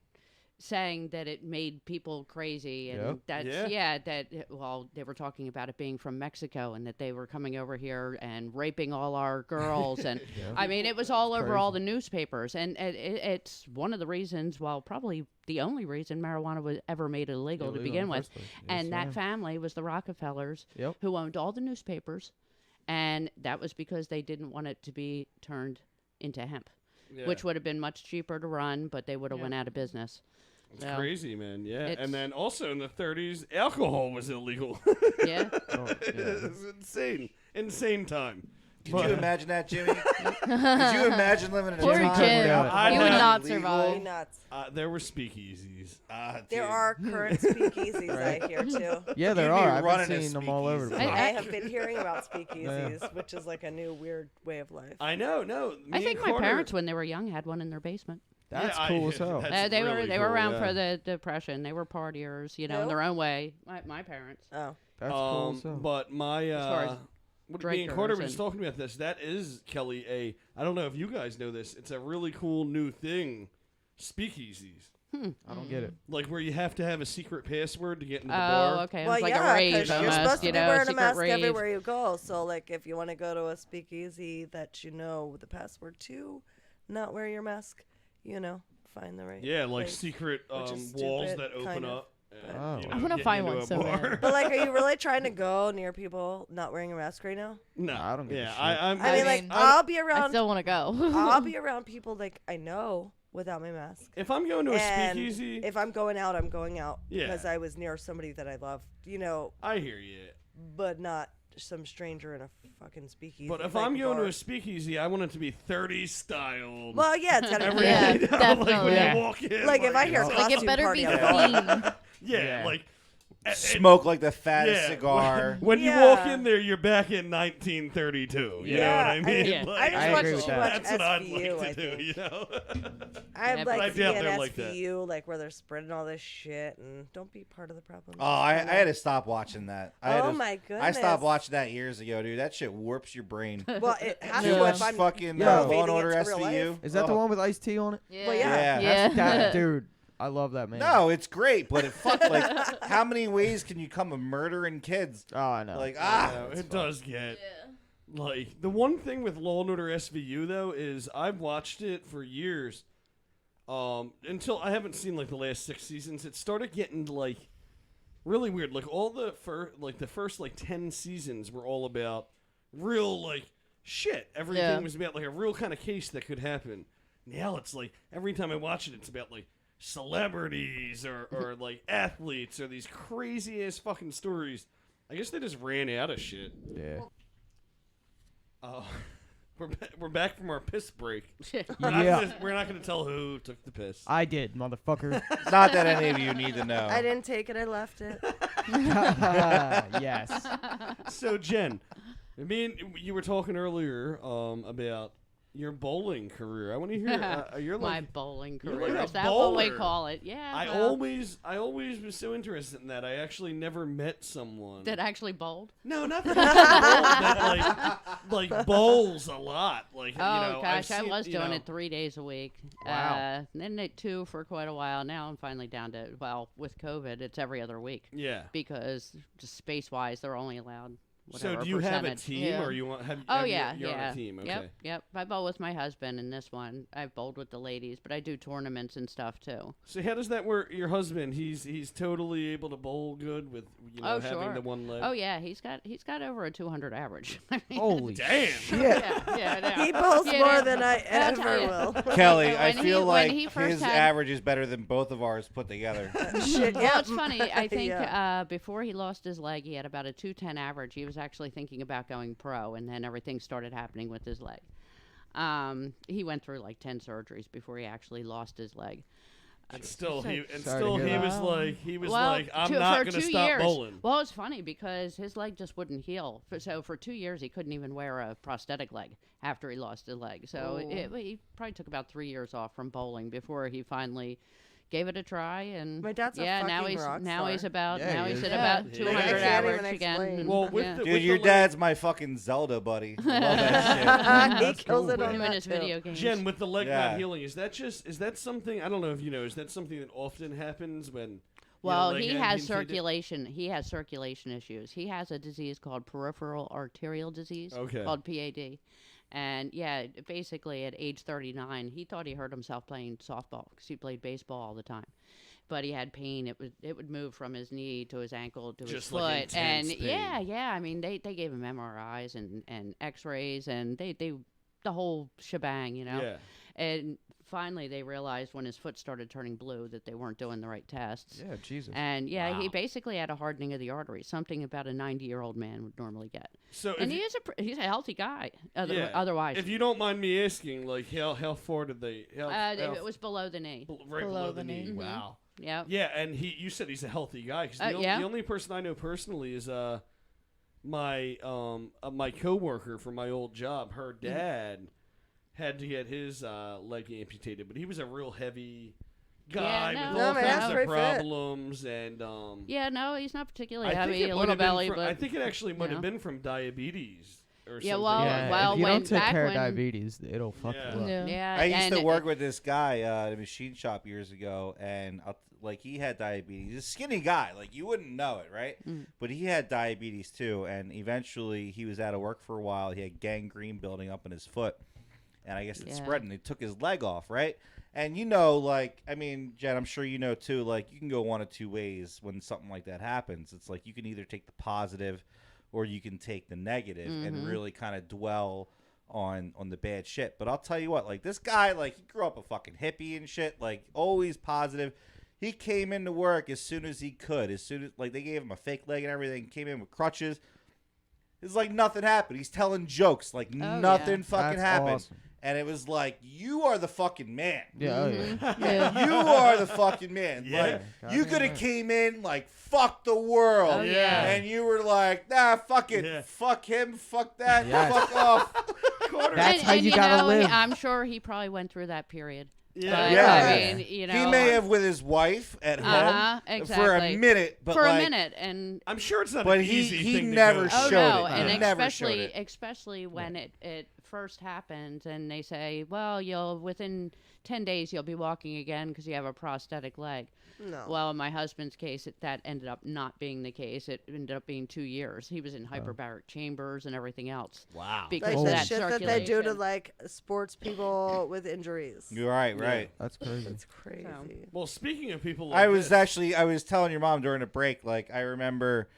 saying that it made people crazy, and Yep. that's Yeah. well, they were talking about it being from Mexico and that they were coming over here and raping all our girls, and I mean, it was all over all the newspapers, and it's one of the reasons, well, probably the only reason marijuana was ever made illegal to Illegal begin in the with. first place. Yes, And that sir. family was the Rockefellers, Yep. who owned all the newspapers, and that was because they didn't want it to be turned into hemp, Yeah. which would have been much cheaper to run, but they would have went out of business. It's So, crazy, man. Yeah. It's- And then also in the 30s, alcohol was illegal. Yeah. Oh, yeah. It's insane. Insane time. Could you imagine that, Jimmy? Could you imagine living in a Poor time Jim. where I He know. would not illegal? survive. Be nuts. There were speakeasies. There Dude. are current speakeasies I hear too. Yeah, there You'd be are. I've running been a seeing them all over the speakeasy. place. I have been hearing about speakeasies, which is like a new weird way of life. I know. No. I me think and my Carter- parents, when they were young, had one in their basement. That's Yeah, cool as hell. that's They really were cool, around yeah. for the Depression. They were partiers, in Who? their own way. My parents. Oh, That's cool as hell. But my far as what me and Carter were drinkers just talking about this. That is, Kelly, I don't know if you guys know this. It's a really cool new thing. Speakeasies. I don't get it. Like where you have to have a secret password to get into the Oh, bar. okay. It well, was like a yeah, rave because you're almost, supposed to be a wearing a secret mask rave. everywhere you go. So, like, if you want to go to a speakeasy that you know the password to, not wear your mask, find the right. Yeah, like place. secret which is walls stupid, that open kind of. up. and, Oh. you I know, wanna get find into one a so bar. bad. But like, are you really trying to go near people not wearing a mask right now? No, I don't give a yeah, shit. I'm. I mean, like, mean, I'll be I around. still want to go. I'll be around people like I know without my mask. if I'm going to a And speakeasy, if I'm going out, I'm going out Yeah. because I was near somebody that I love, I hear you. but not some stranger in a fucking speakeasy. But if like I'm going to bar. a speakeasy, I want it to be 30s style. well, yeah, it's gotta be Every Yeah, night, like when definitely. you walk in, like if I hear Like, Like, it costume better party, be I'm going. clean. yeah, Yeah. like Smoke like the fattest yeah, cigar. When you walk Yeah. in there, you're back in 1932. You know what Yeah, I mean? Yeah. Like, I just I watch agree too with much that. that's what I'd SVU, like I to do. think. You know? I'd Yeah, like I to be doubt an they're like that. SVU, like where they're spreading all this shit, and don't be part of the problem. Oh, I had to stop watching that. Oh my I goodness. stopped watching that years ago, dude. That shit warps your brain. Well, it has Too to much if I'm fucking Yo. Law elevating and Order it to real SVU. life. Is that the Oh. one with iced tea on it? Well, yeah. Yeah. That, dude, I love that man. No, it's great, but like, how many ways can you come of murdering kids? Oh, I know. Like, Yeah, it's it does get. Like, the one thing with Law and Order SVU, though, is I've watched it for years. Until I haven't seen, like, the last 6 seasons. It started getting, like, really weird. Like, all the first 10 seasons were all about real, like, shit. Everything Yeah. was about, like, a real kind of case that could happen. Now it's, like, every time I watch it, it's about, like, celebrities or like, athletes or these crazy-ass fucking stories. I guess they just ran out of shit. Yeah. We're back from our piss break. Yeah. We're not gonna tell who took the piss. I did, motherfucker. not that any of you need to know. I didn't take it. I left it. Yes. So Jen, me and you were talking earlier about your bowling career. I want to hear. You're My like bowling you're career. like a Is that what we bowler. call it? Yeah. I well, always was so interested in that. I actually never met someone that actually bowled. No, not that, that like bowls a lot. Like Oh you know, gosh, I I've seen, was you doing know, it 3 days a week. Wow. Then at 2 for quite a while. Now I'm finally down to with COVID, it's every other week Yeah. because just space wise, they're only allowed. So Whatever do you have a percentage. team, Yeah. or you want? Oh have yeah, you're yeah. on a team. Okay. Yep. I bowl with my husband in this one. I've bowled with the ladies, but I do tournaments and stuff too. So how does that work? Your husband, he's totally able to bowl good with Oh, having sure. the one leg. Oh yeah, he's got over a 200 average. Holy Damn. shit. yeah, I know. He bowls Yeah, more yeah. than I I'll tell ever you. will. Kelly, When I he- feel when like he first his had- average is better than both of ours put together. Shit, Well, yeah. it's funny. I think Yeah. before he lost his leg, he had about a 210 average. He was actually thinking about going pro, and then everything started happening with his leg. He went through like 10 surgeries before he actually lost his leg. And still, he Sorry to hear that. he was Well, like, I'm for not gonna 2 stop years. bowling. Well, it's funny because his leg just wouldn't heal. So for 2 years, he couldn't even wear a prosthetic leg after he lost his leg. So he probably took about 3 years off from bowling before he finally gave it a try. And My dad's a now fucking he's rock now he's star. about Yeah, now he he's is. at about Yeah. 200 I can't average even again. explain. and- Well, with yeah. the- Dude, your leg- dad's my fucking Zelda buddy. I love that He That's kills cool. it on him that and his too. video games. Jen, with the leg Yeah. not healing, is that something? I don't know if you know. Is that something that often happens when? Well, leg he amputated? has circulation. He has circulation issues. He has a disease called peripheral arterial disease, Okay. called PAD. And yeah, basically at age 39, he thought he hurt himself playing softball because he played baseball all the time. But he had pain. It would move from his knee to his ankle to his Just foot. like And intense yeah. I mean, they gave him MRIs and X-rays and they the whole shebang, you know. Yeah. And finally, they realized when his foot started turning blue that they weren't doing the right tests. Yeah, Jesus. And yeah, he Wow. basically had a hardening of the artery, something about a 90-year-old man would normally get. So And if he is he's a healthy guy. Yeah. Otherwise, if you don't mind me asking, like how far did they? it was below the knee. Right below the knee. Mhm. Wow. Yeah. Yeah, and you said he's a healthy guy. 'Cause the Yeah. only person I know personally is my coworker from my old job. Her dad had to get his leg amputated, but he was a real heavy guy Yeah, with no. all No, man, that's kinds of pretty fit. problems, and Yeah, no, he's not particularly I think heavy, it a might little have been belly, from, but I think it actually might have know. been from diabetes or Yeah, something. well, Yeah, well, if you when- don't take back care when- of diabetes, it'll fuck Yeah. you up. Yeah. yeah, I used and to work with this guy at a machine shop years ago, and like he had diabetes. He's a skinny guy, like you wouldn't know it, right? Mm. But he had diabetes too, and eventually he was out of work for a while. He had gangrene building up in his foot, and I guess it Yeah. spread, and they took his leg off, right? And you know, like I mean, Jen, I'm sure you know too. Like you can go one of two ways when something like that happens. It's like you can either take the positive, or you can take the negative and really kind of dwell on the bad shit. But I'll tell you what, like this guy, like he grew up a fucking hippie and shit, like always positive. He came into work as soon as he could, as soon as like they gave him a fake leg and everything, came in with crutches. It's like nothing happened. He's telling jokes like nothing yeah. fucking That's happened. awesome. And it was like, you are the fucking man. Yeah, oh, yeah. Yeah. You are the fucking man. Yeah. Like, Yeah, you goddamn could have right. came in like, fuck the world. Oh, yeah. And you were like, nah, fuck it. Yeah. Fuck him. Fuck that. Yes. Fuck off. That's how you you gotta know, live. I'm sure he probably went through that period. Yeah. But, Yeah. I mean, you know, He may have with his wife at home for a exactly. minute. But for like, a minute, and I'm sure it's not But an he- easy he thing never to go oh showed no, it. and He never showed especially it. especially when it first happens, and they say, well, you'll within 10 days you'll be walking again because you have a prosthetic leg. No. Well, in my husband's case, that ended up not being the case. It ended up being 2 years. He was in hyperbaric chambers and everything else Wow. because Like of the that shit that they do to circulation. like sports people with injuries. You're right, right. That's crazy. It's crazy. Well, speaking of people like I was this, I was telling your mom during a break, like, I remember,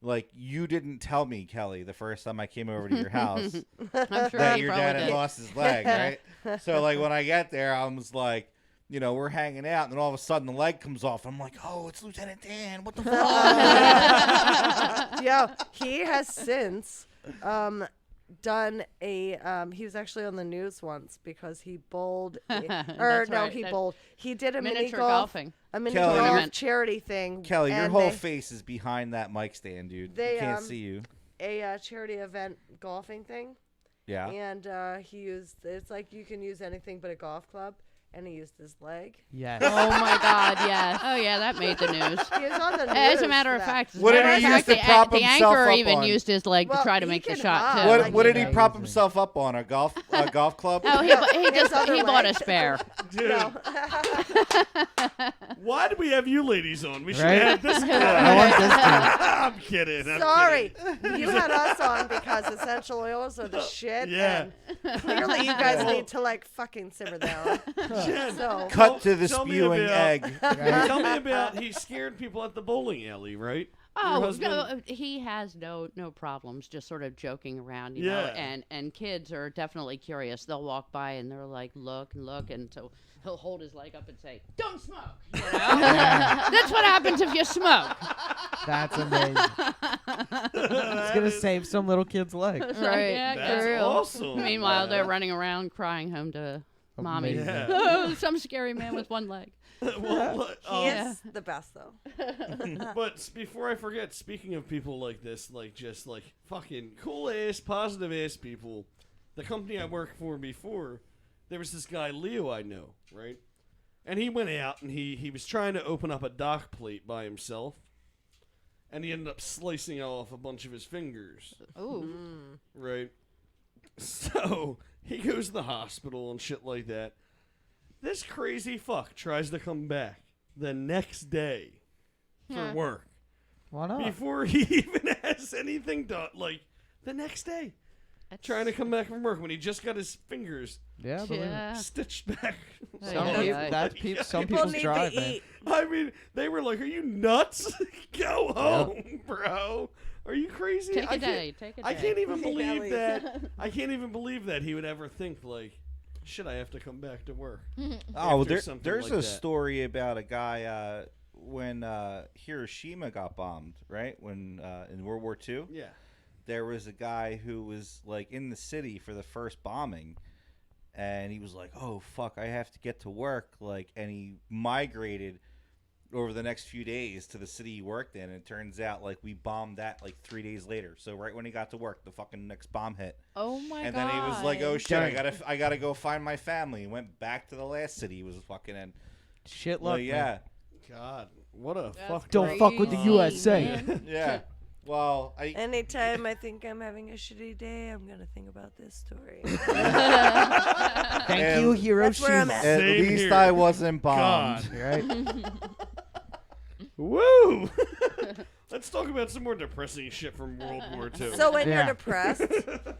like, you didn't tell me, Kelly, the first time I came over to your house I'm sure that he your probably dad had did. lost his leg, right? So, like, when I get there, I was like, you know, we're hanging out, and then all of a sudden the leg comes off. I'm like, oh, it's Lieutenant Dan. What the fuck? Yeah, he has since done a he was actually on the news once because he bowled or That's no right, he that- bowled he did a mini Miniature golf golfing. a mini Kelly, golf you're- charity thing. Kelly, your and whole they- face is behind that mic stand, dude. they, You can't um, see you. a charity event golfing thing, Yeah. And he used, it's like you can use anything but a golf club, and he used his leg. Yes. Oh my God, yes. Oh yeah, that made the news. He was on the news. As a matter for of that. fact, What did he use to prop the himself anchor up even on? used his leg to Well, try to he make the can shot hop. too. What, like, what did he you prop know. himself up on? A golf club? Oh, he His just other he bought a leg. spare. Dude, No. why do we have you ladies on? We should Right? have this I guy. want this guy. I'm kidding. I'm Sorry, kidding. you had us on because essential oils are the shit. Yeah. And clearly, you guys need to like fucking simmer down. Jen, So Cut to the Tell me spewing about- egg. Right? tell me about he scared people at the bowling alley, right? Your Oh, husband? no, he has no problems, just sort of joking around, you know. Yeah. And kids are definitely curious. They'll walk by and they're like, look, and so he'll hold his leg up and say, "Don't smoke." You know? That's what happens if you smoke. That's amazing. It's gonna save some little kid's leg. Right. Yeah, That's for real. awesome. Meanwhile, they're Yeah. running around crying home to mommy. Amazing. Yeah. Oh, some scary man with one leg. Well, look, he is the best, though. but before I forget, speaking of people like this, like just like fucking cool ass, positive ass people, the company I worked for before, there was this guy Leo I know, right? And he went out and he was trying to open up a dock plate by himself, and he ended up slicing off a bunch of his fingers, Ooh. right? So he goes to the hospital and shit like that. This crazy fuck tries to come back the next day for Yeah. work Why not? before he even has anything done. Like the next day, trying to come back from work when he just got his fingers Yeah, I believe it. Yeah. stitched back. Some Yeah. people, that's some People people's need drive, to man. eat. I mean, they were like, "Are you nuts? Go home, bro. Are you crazy? Take I a can't- day. Take a day. I can't even Take believe alleys. that. I can't even believe that he would ever think like, should I have to come back to work? Oh, After there, something there's like a that. story about a guy when Hiroshima got bombed, right? When in World War II, Yeah. there was a guy who was like in the city for the first bombing, and he was like, "Oh fuck, I have to get to work." Like, and he migrated over the next few days to the city he worked in, and it turns out like we bombed that like 3 days later. So right when he got to work, the fucking next bomb hit. Oh my And God. then he was like, "Oh shit, Dang. I gotta go find my family." He went back to the last city he was fucking in. Shit Well, luck. yeah, God, what a fuck. Don't fuck with the Crazy, USA. man. yeah. Well, Anytime I think I'm having a shitty day, I'm gonna think about this story. Thank And you, That's where I'm Hiroshima. at. at Same least here. I wasn't bombed. God. Right? Woo! Let's talk about some more depressing shit from World War II. So when Yeah. you're depressed,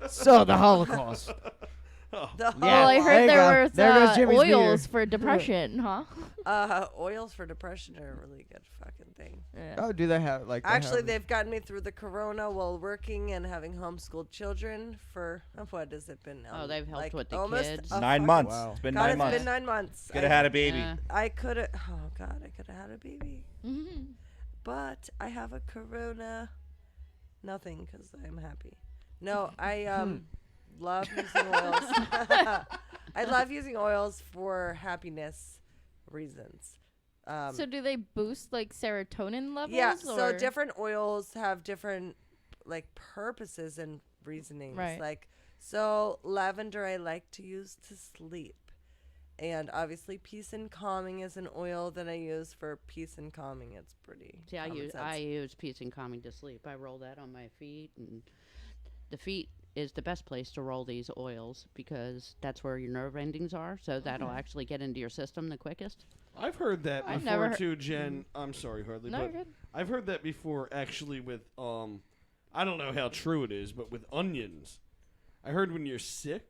So the Holocaust. the Well, I There heard you there go. was There goes Jimmy's oils beer. for depression, huh? oils for depression are a really good fucking thing. Yeah. Oh, do they have like? they Actually, have- they've gotten me through the corona while working and having homeschooled children for what has it been now? Oh, they've helped like with the almost kids. a 9 fucking- months. Wow. It's been God, 9 it's months. been 9 months. Could have had a baby. Yeah. I could have. Oh God, I could have had a baby. Mhm. But I have a corona. Nothing, because I'm happy. No, I love using oils. I love using oils for happiness reasons. So do they boost like serotonin levels? Yeah, so or- different oils have different like purposes and reasonings. Right. Like, so lavender I like to use to sleep. And obviously peace and calming is an oil that I use for peace and calming. It's pretty See, I common use sense. peace and calming to sleep. I roll that on my feet, and the feet is the best place to roll these oils because that's where your nerve endings are. So that'll actually get into your system the quickest. I've heard that I've before never heard- too, Jen. I'm sorry, Harley, No, but you're good. I've heard that before actually with I don't know how true it is, but with onions. I heard when you're sick,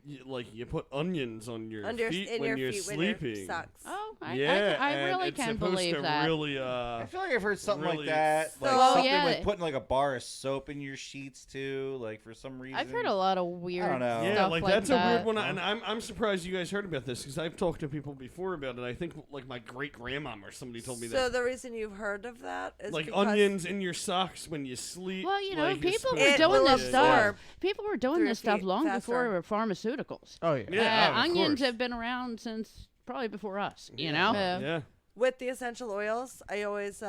you put onions on your Under feet in when your you're feet sleeping. when your socks. Oh, I and really it's can supposed believe to that. Really, I feel like I've heard something really like that. Like So- something yeah. with putting like a bar of soap in your sheets too. Like for some reason. I've heard a lot of weird don't know. yeah, stuff like like that's that. a weird one, and I'm surprised you guys heard about this because I've talked to people before about it. I think like my great grandmom or somebody told me So that. the reason you've heard of that is Like because onions in your socks when you sleep. Well, you know, like, it's people were supposed It to- doing will this absorb stuff. People were doing through this your stuff feet long faster. before pharmaceuticals. Oh yeah. Yeah, of Onions course. have been around since probably before us. You Yeah. know. Yeah. Yeah. with the essential oils, I always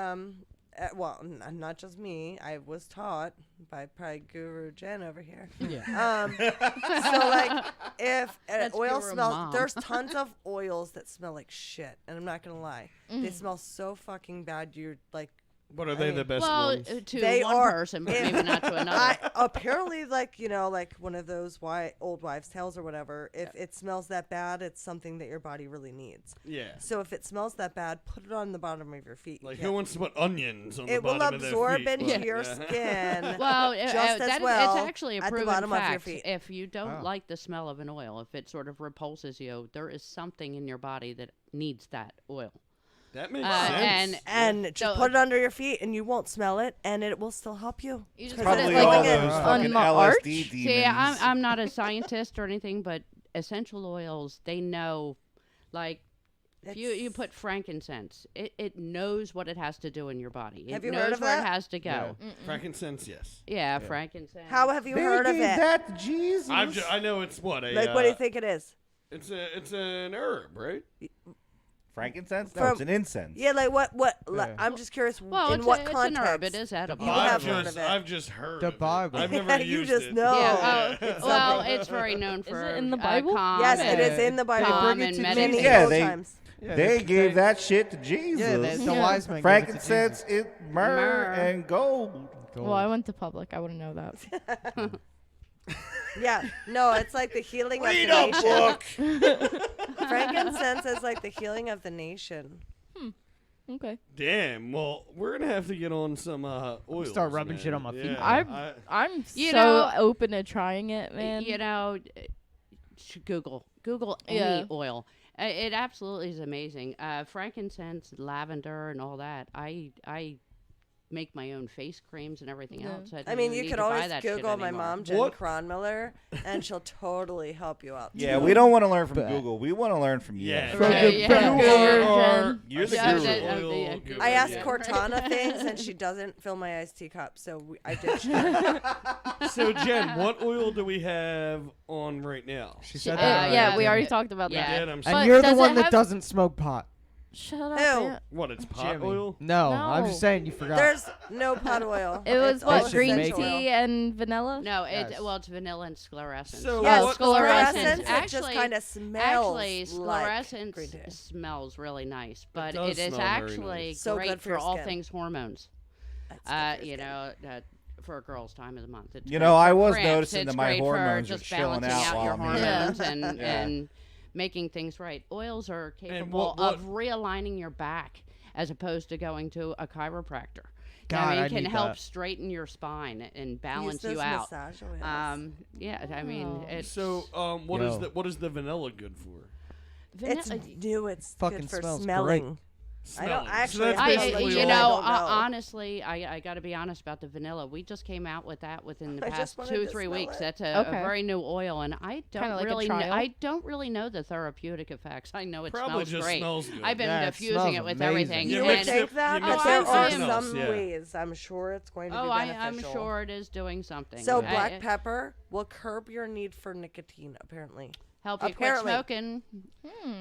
well, not just me. I was taught by probably Guru Jen over here. Yeah. So like, if an That's oil Guru smells, Mom. there's tons of oils that smell like shit, and I'm not gonna lie, they smell so fucking bad. You're like, But are they mean, the best Well, ones? to They one are- person, but maybe not to another. apparently, like, you know, like one of those old wives' tales or whatever. If it smells that bad, it's something that your body really needs. Yeah. So if it smells that bad, put it on the bottom of your feet. Like Yeah. who wants to put onions on the It will bottom of their absorb feet? into Like, your yeah. skin. Well, just as that, well it's actually a at the proven bottom of your fact. feet. If you don't Oh. like the smell of an oil, if it sort of repulses you, there is something in your body that needs that oil. That makes and sense. And just So- put it under your feet, and you won't smell it, and it will still help you. You just 'Cause put it's it Probably like all going in. those on fucking my LSD arch? demons. See, I'm not a scientist or anything, but essential oils, they know, like, if you put frankincense, it knows what it has to do in your body. Have It you knows heard of where that? it has to go. Frankincense, yes. Yeah, frankincense. How have you They heard of gave it? that to Jesus. I know it's what a Like, what do you think it is? It's an herb, right? Frankincense? No, From- it's an incense. Yeah, like what? Yeah. I'm just curious. Well, in it's, what it's context? an herb. It is edible. You I've have heard just of it. I've just heard The of it. Bible. I've never Yeah, you used just it. know. Yeah, It's well, something. it's very known Is for it in the Bible? calm Yes, and it is in the Bible. calm Bring it and to Many Jesus. Yeah, times. Yeah, They gave that shit to Jesus. Yeah, the wise man. Frankincense, myrrh, Myrrh. and gold. Well, I went to public. I wouldn't know that. Yeah, no, it's like the healing of the Read a nation. book. Frankincense is like the healing of the nation. Okay. Damn. Well, we're gonna have to get on some oils. Start rubbing man. shit on my feet. Yeah, I'm You so know- open to trying it, man. You know, Google any Yeah. oil. It absolutely is amazing. Frankincense, lavender, and all that. I make my own face creams and everything Yeah. else. I don't mean, even you need could to buy always that shit Google my anymore. mom, Jen What? Cronmiller, and she'll totally help you out. Yeah, too. we don't want to learn from But- Google. We want to learn from you. Yeah. Right, yeah. Guru You're the Yeah, guru. that- Oil yeah. guru, I asked yeah. Cortana things, and she doesn't fill my iced tea cup, so I ditched her. So Jen, what oil do we have on right now? She Yeah, said that. yeah, already. we already talked about Yeah. that. Jen, I'm But sorry. And you're the does it one that have- doesn't smoke pot. Shut up. Ew. man. What? It's pot Jimmy. oil. No, No. I'm just saying you forgot. There's no pot oil. It was It's all what just green make tea it. and vanilla. No, Yes. it's vanilla and sclerescence. So Yes, what- fluorescence. It just Actually- kind of smells Actually, like sclerescence green tea. smells really nice, but does it is smell very actually nice. So great good for for your all skin. things hormones. That's good for your skin. For a girl's time of the month. It's You great know, for I was cramps. noticing It's that my great hormones for are just chilling balancing out out your while I'm hormones in and Yeah. and making things right. Oils are capable what- of realigning your back as opposed to going to a chiropractor. God, I mean, I it can need help that. straighten your spine and Use balance those you out. massage oils. Yeah, I mean, Oh. it's So, what Yo. is the vanilla good for? It's new. It's Fucking good for smells smelling. I don't Smelling. actually. So that's I- basically you you all- know, don't know. honestly, I got to be honest about the vanilla. We just came out with that within the I just past wanted 2-3 to weeks. smell it. That's a Okay. very new oil, and I don't Kinda like a really, trial? I don't really know the therapeutic effects. I know it Probably smells just great. smells good. I've been Yeah, it diffusing smells it with amazing. everything. You You and would mix think it- that, you but mix there it are with something some else, yeah. ways. I'm sure it's going to Oh, be I'm beneficial. sure it is doing something. So I- black it- pepper will curb your need for nicotine. Apparently, help you apparently. quit smoking.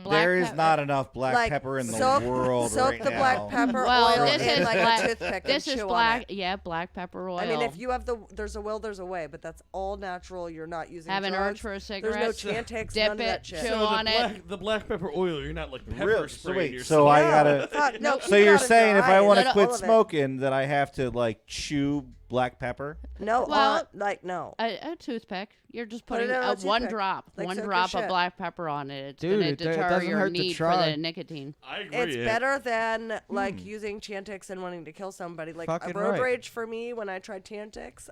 There is pep- not enough black like pepper in the soak, world soak right the now. black pepper Well, oil this in is like black- a toothpick This and is chew black, on it. yeah, black pepper oil. I mean, if you have there's a will, there's a way, but that's all natural. You're not using have an drugs. urge for a There's cigarette, no Chantix, dip none of that it, shit. chew So on it. the black pepper oil, you're not like pepper Really? So spraying wait, yourself. so I No, gotta. fuck, no, So keep it you're out of saying if dry I want and to all quit of it. smoking, that I have to like chew black pepper? No, Well, no. A toothpick. You're just Put it putting on a one toothpick. drop, Like one soak your drop of shit. black pepper on it. It's Dude, going to it deter doesn't your hurt to need for try. the nicotine. I agree. It's yeah. better than like using Chantix and wanting to kill somebody. Like Fucking a road right. rage for me when I tried Chantix.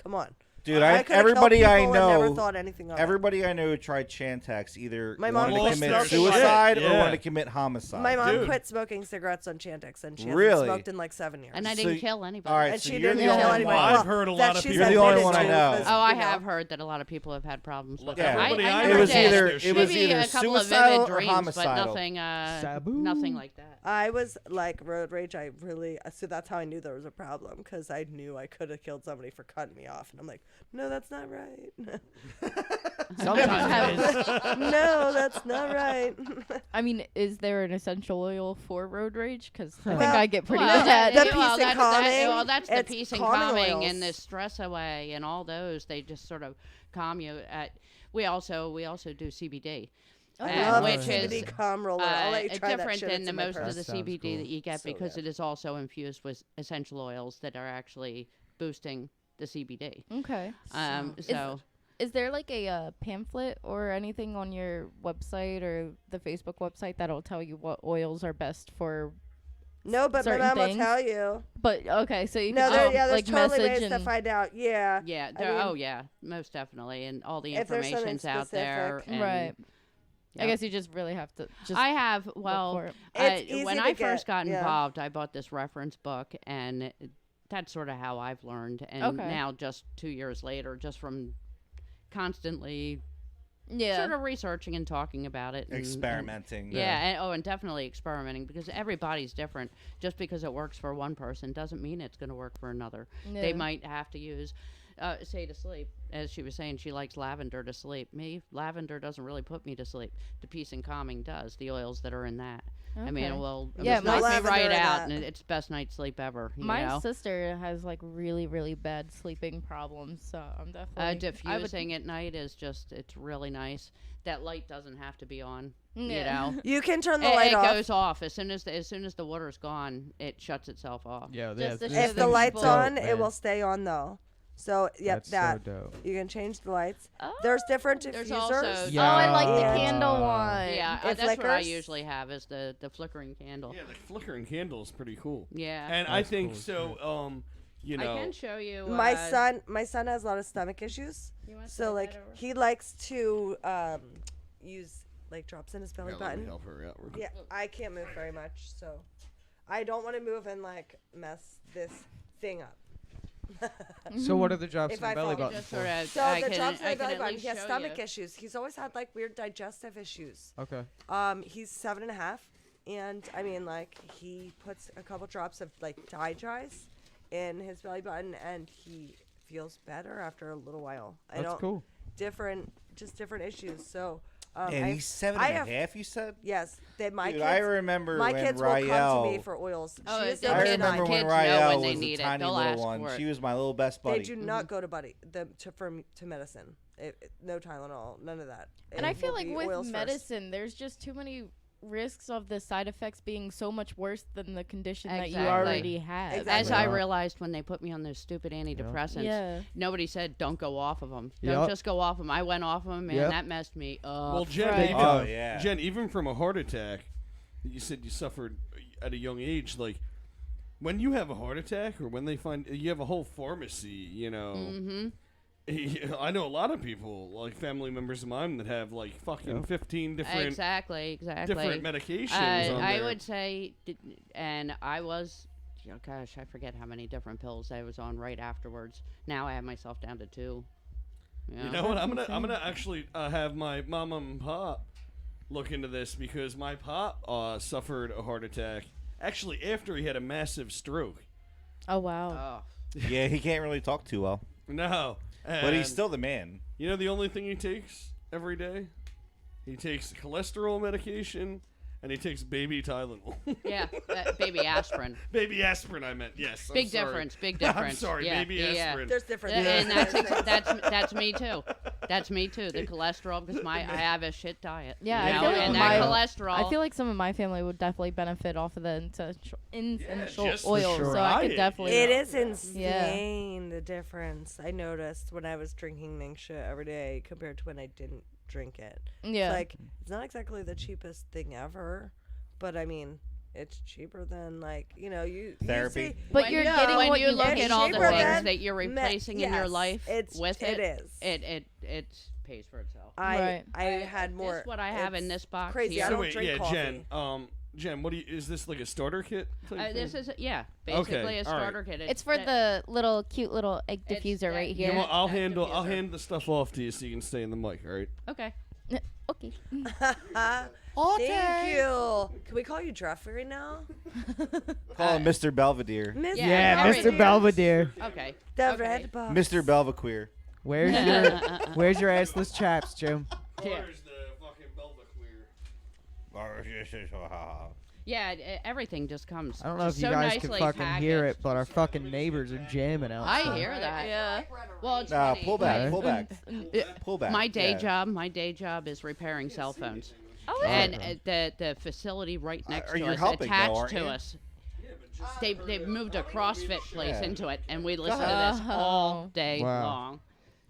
Come on, Dude, I could've everybody killed I people and never know, thought anything of it. everybody I know who tried Chantix either My mom wanted to quit commit smoking. suicide or Yeah. wanted to commit homicide. My mom Dude. quit smoking cigarettes on Chantix, and she hasn't Really? smoked in like 7 years. And I So didn't y- kill anybody. All right, And so she you're didn't the kill only anybody. one. I've Well, heard a that lot of she's people- You're the only admitted one I to, know. 'cause, Oh, I you know, have heard that a lot of people have had problems with Yeah. it. Everybody I never know It was did. either their it shit. was Maybe either a couple of suicidal vivid or dreams, but homicidal. nothing, Sabu. nothing like that. I was like road rage. So that's how I knew there was a problem, because I knew I could have killed somebody for cutting me off, and I'm like, No, that's not right. Sometimes it is. No, that's not right. I mean, is there an essential oil for road rage? Because I think Well, I get pretty Well, bad. the at peace it. and calming, that's the it's peace and calming calming oils. and the stress away and all those. They just sort of calm you. We also do CBD. Okay. I love which the is CBD calm roller. I'll let you try that different shit. than It's the in my most purse. of the That sounds CBD cool. that you get So because good. it is also infused with essential oils that are actually boosting the CBD. Okay. So Is there like a pamphlet or anything on your website or the Facebook website that'll tell you what oils are best for? No, but my certain mom will things? tell you. But okay, so you No, can there's like totally message ways to and find out. Yeah. yeah, I mean, yeah, most definitely, and all the if there's something information's out there. specific. And, right. I yep. guess you just really have to just. I have look well. for it. It's easy When to I first get, got yeah. involved, I bought this reference book, and that's sort of how I've learned. And Okay. now, just 2 years later, just from constantly Yeah. sort of researching and talking about it, and, Experimenting. and definitely experimenting because everybody's different. Just because it works for one person doesn't mean it's going to work for another. They Yeah. might have to use. Say to sleep, as she was saying, she likes lavender to sleep. Me, lavender doesn't really put me to sleep. The peace and calming does. The oils that are in that. I mean, Okay. well, Yeah, it my- knock me Lavender right in out, that. and it's the best night's sleep ever. You My know? sister has like really, really bad sleeping problems, so I'm definitely I would- Diffusing at night is just, it's really nice. That light doesn't have to be on. You Yeah. know, You can turn the it light off. goes off as soon as the water's gone. It shuts itself off. Yeah, Just yeah, to this If the thing's light's dope, on, man. it will stay on though. So yep, That's that so dope. you can change the lights. Oh. There's different There's diffusers. also- Oh, I like the Yeah. candle one. Yeah, It that's what I flickers. usually have is the flickering candle. Yeah, the flickering candle is pretty cool. Yeah. And I That's think cool. so. You know, I can show you. My son has a lot of stomach issues. You wanna So slide like that over? he likes to use like drops in his belly yeah, let me button. help her out. real quick. Yeah, I can't move very much, so I don't want to move and like mess this thing up. So what are the drops If in the I belly fall- button Just for? sort of, So I the can, drops in I the can belly at button. least He has show stomach you. issues. He's always had like weird digestive issues. Okay. He's 7.5, and I mean like he puts a couple drops of like dries in his belly button, and he feels better after a little while. That's cool. Different issues. So And I- he's seven I and a have- half, you said? Yes, that my Dude, kids. I remember my when kids will come to me Rael. for oils. Oh, She is the I kids- remember when kids know Rael when they was a need it. tiny They'll little ask one. for it. She was my little best buddy. They do not go to to medicine. No Tylenol, none of that. And It I feel will like be with oils first. medicine, there's just too many risks of the side effects being so much worse than the condition that you Exactly. already have. Exactly. As I Yeah. realized when they put me on those stupid antidepressants, Yeah. nobody said don't go off of them. Yep. Don't just go off them. I went off of them, and Yep. that messed me up. Well, Jen, Right. even, Oh, yeah. Jen, even from a heart attack, you said you suffered at a young age. Like, when you have a heart attack, or when they find you have a whole pharmacy, you know. Mm-hmm. I know a lot of people, like family members of mine, that have like fucking Yep. 15 different Exactly. different medications. on I there. would say, and I was, oh gosh, I forget how many different pills I was on right afterwards. Now I have myself down to 2. You know what? I'm gonna actually have my mom and pop look into this because my pop suffered a heart attack actually after he had a massive stroke. Oh wow. Oh. Yeah, he can't really talk too well. No, But he's and still the man. You know the only thing he takes every day? He takes cholesterol medication and he takes baby Tylenol. Yeah, baby aspirin. Baby aspirin, I meant. Yes. I'm Big sorry. difference. Big I'm difference. sorry, Yeah, baby yeah. aspirin. There's different. And things. that's me too. That's me too. The cholesterol because I have a shit diet. Yeah, you I know, feel like and my- that cholesterol. I feel like some of my family would definitely benefit off of the essential just the oils, so I could variety. definitely. It is insane the difference. I noticed when I was drinking Ningxia every day compared to when I didn't drink it. Yeah. Like it's not exactly the cheapest thing ever, but I mean it's cheaper than like you Therapy. You see, But when you're you, getting when what you you look pay. at all the Cheaper things than that you're replacing in your yes, life with it it, is. it pays for itself. Right. I had more. This what I have in it's this box crazy. here. I So don't wait, drink yeah, coffee. Jen, what do you? Is this like a starter kit? type This thing? is basically Okay, a all right. starter kit. It's for the little cute little egg It's diffuser that- right You here. know what, I'll That diffuser. hand the stuff off to you so you can stay in the mic. All right. Okay. Okay. Thank you. Can we call you Jeffrey now? Call him Mr. Belvedere. Mr. Yeah, Belvedere. Mr. Belvedere. Okay. The Okay. red box. Mr. Belvaqueer. Where's your assless chaps, Jim? Yeah. Where's the fucking Belvedere? Yeah, everything just comes. I don't know if just you so guys can nicely fucking hear it, packaged. but our fucking neighbors are jamming outside. I hear that. Yeah. Well, it's Nah, funny. pull back, Right. pull back, pull back. My day Yeah. job is repairing cell phones, Oh, and Okay. the facility right next Are to you us, helping, though, attached aren't to you? us. They've moved a CrossFit place Yeah. into it, and we listen to this Oh. all day Wow. long.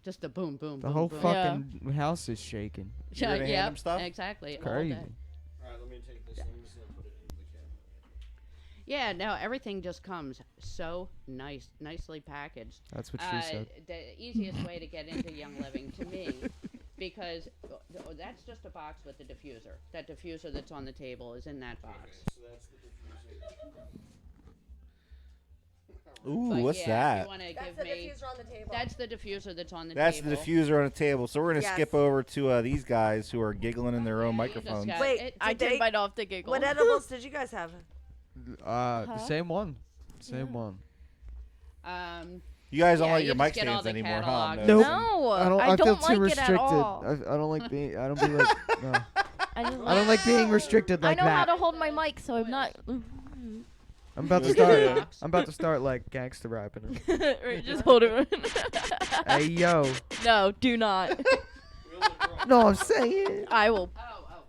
Just a boom, boom, The boom, whole boom. fucking house is shaking. You're gonna hand Yep, them stuff? exactly. All Crazy. day. All right, let me take this. I'm just gonna put it into the camera. Yeah, no, everything just comes so nicely packaged. That's what she said. The easiest way to get into Young Living to me, because that's just a box with the diffuser. That diffuser that's on the table is in that box. So that's the diffuser. Ooh, But what's yeah, that? If you want to give me, on the table. that's the diffuser that's on the That's table. the diffuser on the table. So we're gonna Yes. skip over to these guys who are giggling in their own Yeah, you just microphones. got- Wait, it- I Did they- did bite off the giggle. What edibles did you guys have? The same one. Same one. You guys don't Yeah, like you your just mic get all stands the anymore, huh? catalogs. Nope. No, I don't. I, feel don't too like restricted. it at all. I don't like being. I don't be like. No. I just I don't like being restricted like I know how that. to hold my mic, so I'm not. I'm about to start. I'm about to start like gangster rapping. Or just hold it. Hey yo. No, do not. No, I'm saying. I will. Oh.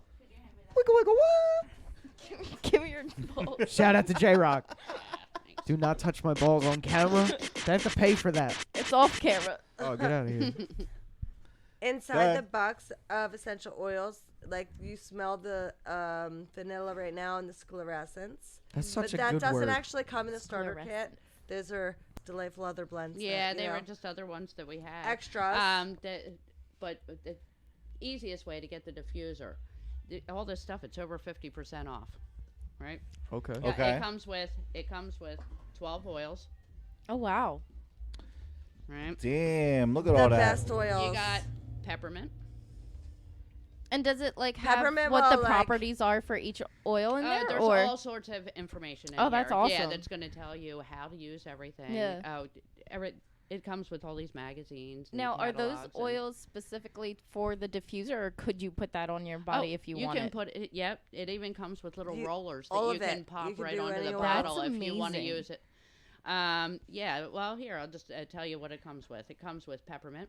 Wiggle wiggle what? Give me your balls. Shout out to J Rock. Do not touch my balls on camera. I have to pay for that. It's off camera. Oh, get out of here. Inside ahead. the box of essential oils, like you smell the vanilla right now and the sclerascence. That's such But a that good doesn't word. actually come in the starter Sclerascence. kit. Those are delightful other blends. Yeah, that, they you were know, just other ones that we had. extras. But the easiest way to get the diffuser, all this stuff, it's over 50% off, right? Okay. Yeah, Okay. It comes with 12 oils, Oh wow. right? Damn, look at the all that. best oils. You got peppermint. And does it like have Peppermint what the will, like- properties are for each oil in there, There's or all sorts of information in Oh, that's here. Yeah, awesome. that's going to tell you how to use everything. Yeah. It comes with all these magazines. And now are those catalogs and- oils specifically for the diffuser, or could you put that on your body if you want can it? put it. Yep, it even comes with little You- rollers all that you of can it. pop You can right do onto the any oil. bottle That's if you want to amazing. use it. Yeah. Well, here I'll just tell you what it comes with. It comes with peppermint,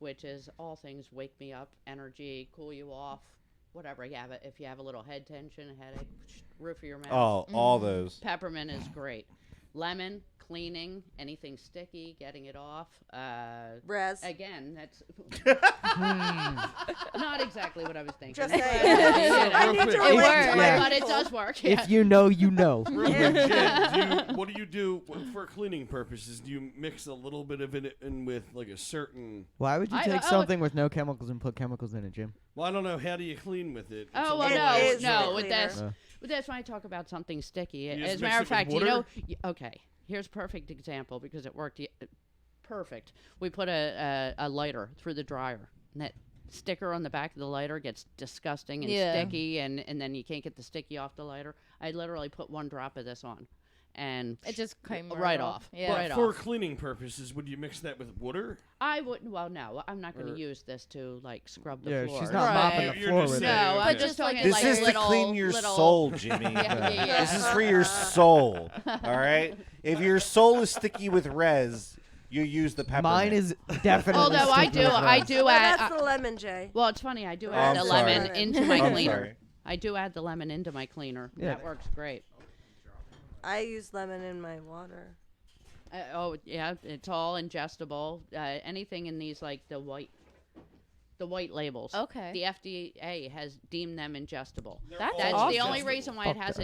which is all things wake me up, energy, cool you off, whatever you have. If you have a little head tension, a headache, roof of your mouth. Oh, all those. Peppermint is great. Lemon, cleaning, anything sticky, getting it off. Res. Again, that's not exactly what I was thinking. Just but, saying. I need to It relate works. to my Yeah. but it people. does work. Yeah. If you know, you know. Real quick, Jen, what do you do for cleaning purposes? Do you mix a little bit of it in with like a certain? Why would you I- take oh, something with no chemicals and put chemicals in it, Jim? Well, I don't know. How do you clean with it? It's Oh a well, It little no, is no. the With this, cleaner. with this, when I talk about something sticky, You just as a mix matter it of with fact, water? okay. Here's a perfect example because it worked perfect. We put a lighter through the dryer, and that sticker on the back of the lighter gets disgusting and Yeah. sticky, and then you can't get the sticky off the lighter. I literally put one drop of this on, and It just came right off. Yeah. Right For off. cleaning purposes, would you mix that with water? I wouldn't. Well, no, I'm not going Or- to use this to like scrub the Yeah, floor. she's not Right. mopping the You're floor just with saying, it. No, okay. I'm just talking This like is little, to clean your little, soul, Jimmy. Yeah. This is for your soul. All right. If your soul is sticky with res, you use the peppermint. Mine is definitely. Although I sticky do, with I res. do Well, add. that's the lemon, Jay. Well, it's funny. I do Oh, add I'm the sorry. lemon into my I'm cleaner. sorry. I do add the lemon into my cleaner. Yeah. That works great. I use lemon in my water. Oh yeah, it's all ingestible. Anything in these like the white labels. Okay. The FDA has deemed them ingestible. That's That's awesome. the only reason why it Fuck has the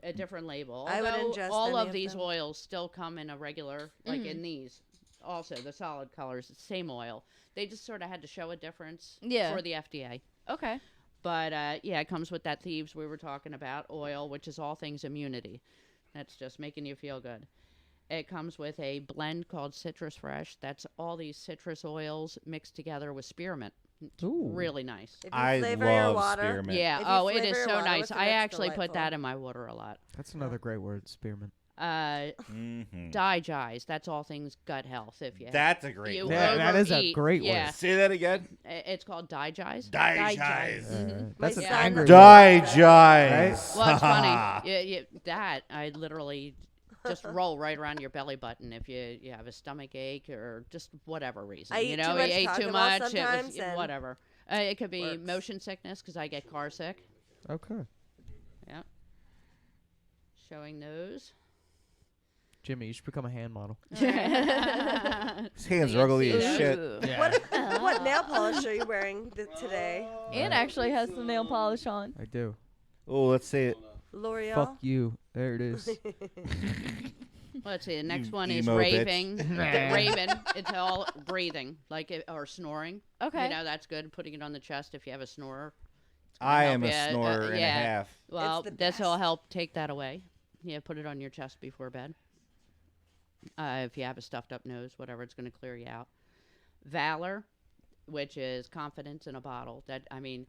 a different label. I would Although ingest all any of of these them. oils still come in a regular, like in these. Also, the solid colors, same oil. They just sort of had to show a difference Yeah. for the FDA. Okay. But yeah, it comes with that thieves we were talking about, oil, which is all things immunity. That's just making you feel good. It comes with a blend called Citrus Fresh. That's all these citrus oils mixed together with spearmint. It's Ooh. really nice. If you I flavor your love water, spearmint. Yeah. If you Oh, it flavor is your so water nice. with it, I it's actually put delightful. that in my water a lot. That's another great word, spearmint. Digest. That's all things gut health. If you That's a great you word. Yeah, that is a overeat, great word. yeah. Say that again. It's called digest. Digest. That's My an son- angry word. Digest. Well, it's funny. That I literally just roll right around your belly button if you have a stomach ache or just whatever reason. I you eat know, too much you ate Taco too Bell much. It was sometimes and whatever. It could be works. motion sickness because I get car sick. Okay. Yep. Showing those. Jimmy, you should become a hand model. His hands are ugly as shit. What nail polish are you wearing today? Ian actually has some nail polish on. I do. Oh, let's say it. L'Oreal? Fuck you. There it is. Let's see. The next You one is emo bitch. raving. Raven. It's all breathing, or snoring. Okay. You know, that's good. Putting it on the chest if you have a snorer. I help am a you, snorer and a yeah. half. Well, the this will best. help take that away. Yeah, put it on your chest before bed. If you have a stuffed up nose, whatever, it's going to clear you out. Valor, which is confidence in a bottle. That, I mean,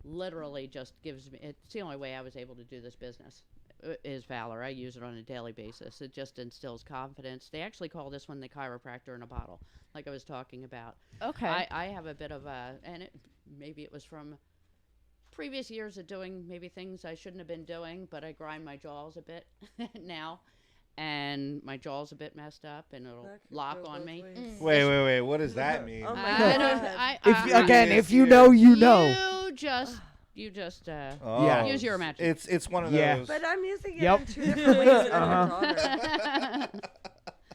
literally just gives me, it's the only way I was able to do this business, is Valor. I use it on a daily basis. It just instills confidence. They actually call this one the chiropractor in a bottle, like I was talking about. Okay. I have a bit of a, and maybe it was from previous years of doing maybe things I shouldn't have been doing, but I grind my jaws a bit now, and my jaw's a bit messed up, and it'll That could lock go on both me. ways. Wait. What does that mean? Oh my I God. don't. If you know, you know. You just Oh, Yeah. use your imagination. It's one of Yeah. those. But I'm using it Yep. in 2 different ways with Uh-huh. my daughter.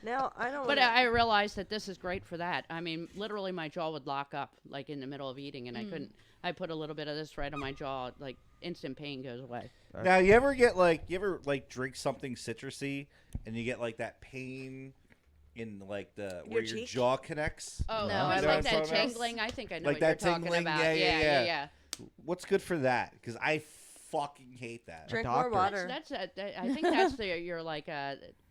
Now, I don't But wanna- I realized that this is great for that. I mean, literally, my jaw would lock up like in the middle of eating, and I couldn't. I put a little bit of this right on my jaw, like instant pain goes away. Now, you ever drink something citrusy and you get like that pain in like the where your cheek? jaw connects? Oh, No, no, I it's like like that what I'm talking about? tingling. I think I know Like what you're that talking tingling? about. Yeah. What's good for that? Because I fucking hate that. drink doctor. more water. I think that's your like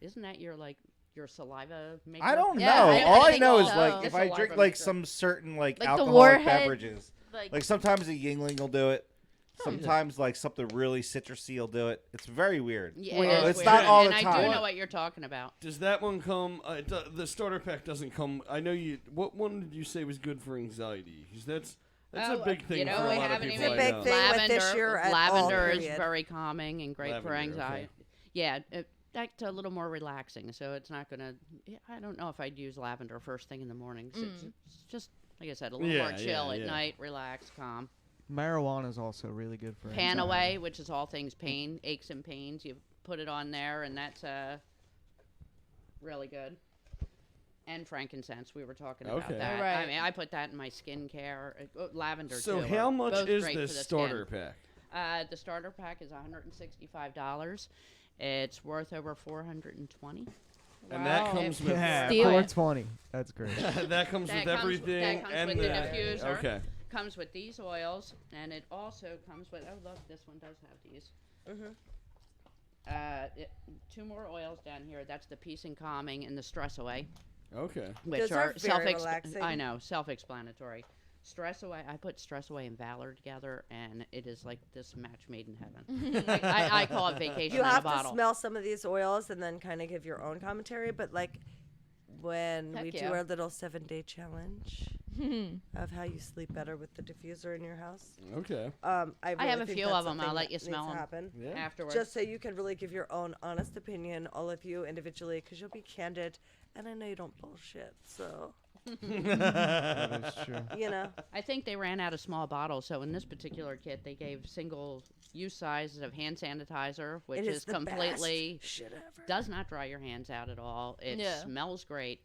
isn't that your like your saliva maker? I don't Yeah, know. I All I think know is so. like if It's I a drink larva like mixture. some certain like Like the alcoholic Warhead, beverages, Like, like sometimes a Yingling will do it. Sometimes like something really citrusy will do it. It's very weird. Yeah, Well, it is it's weird. not all and the I time. do know what you're talking about. Does that one come? The starter pack doesn't come. I know you. What one did you say was good for anxiety? Because that's a big thing You know, for a we lot of haven't people. even It's a I big know. thing with this lavender. year at Lavender all, is period. very calming and great for Lavender, anxiety. okay. Yeah, that's a little more relaxing. So it's not gonna. I don't know if I'd use lavender first thing in the morning. It's just like I said, a little more chill at night, relax, calm. Marijuana is also really good for Pan anxiety. away, which is all things pain, aches and pains. You put it on there, and that's really good. And frankincense, we were talking about Okay. that. Right. I mean, I put that in my skincare. Lavender So too. how are much both is great the for the starter skin. pack? The starter pack is $165. It's worth over $420. And that Wow. comes with Yeah, Steal it. 420. That's great. that comes That with comes- everything that comes and with the diffuser. Okay. Comes with these oils, and it also comes with. Oh, look, this one does have these. Mhm. 2 more oils down here. That's the peace and calming and the stress away, Okay. which Those are very relaxing. I know, self-explanatory. Stress away. I put stress away and valor together, and it is like this match made in heaven. Like, I call it vacation You in a have to bottle. smell some of these oils and then kind of give your own commentary. But like when Heck we yeah. do our little 7-day challenge of how you sleep better with the diffuser in your house, Okay. I really have a think few that's of them. I'll something let that you smell needs to 'em. happen. Yeah. Afterwards. Just so you can really give your own honest opinion, all of you individually, because you'll be candid, and I know you don't bullshit. So That is true. you know, I think they ran out of small bottles, so in this particular kit, they gave single-use sizes of hand sanitizer, which it is is the completely best shit ever. does not dry your hands out at all. It Yeah. smells great.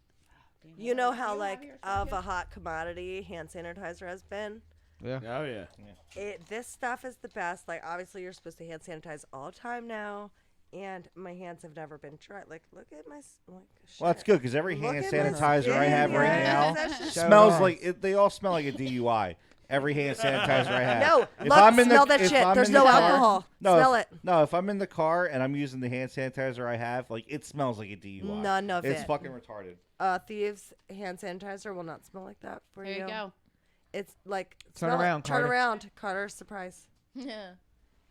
You know how like of a hot commodity hand sanitizer has been. Yeah. Oh yeah. This stuff is the best. Like obviously you're supposed to hand sanitize all the time now, and my hands have never been dry. Like look at my like. Well, that's shit. good because every Look hand at my sanitizer I skin, have right yeah, now that's just- Show smells off. like they all smell like a DUI. Every hand sanitizer I have. No, If look, I'm in smell the, that if shit. I'm There's in the no car- alcohol. No, Smell if, it. No, if I'm in the car and I'm using the hand sanitizer I have, like it smells like a DUI. None of it's it. fucking retarded. Thieves hand sanitizer will not smell like that for There you go. It's like Turn smell it. around, Turn Carter. around, Carter. Surprise. yeah.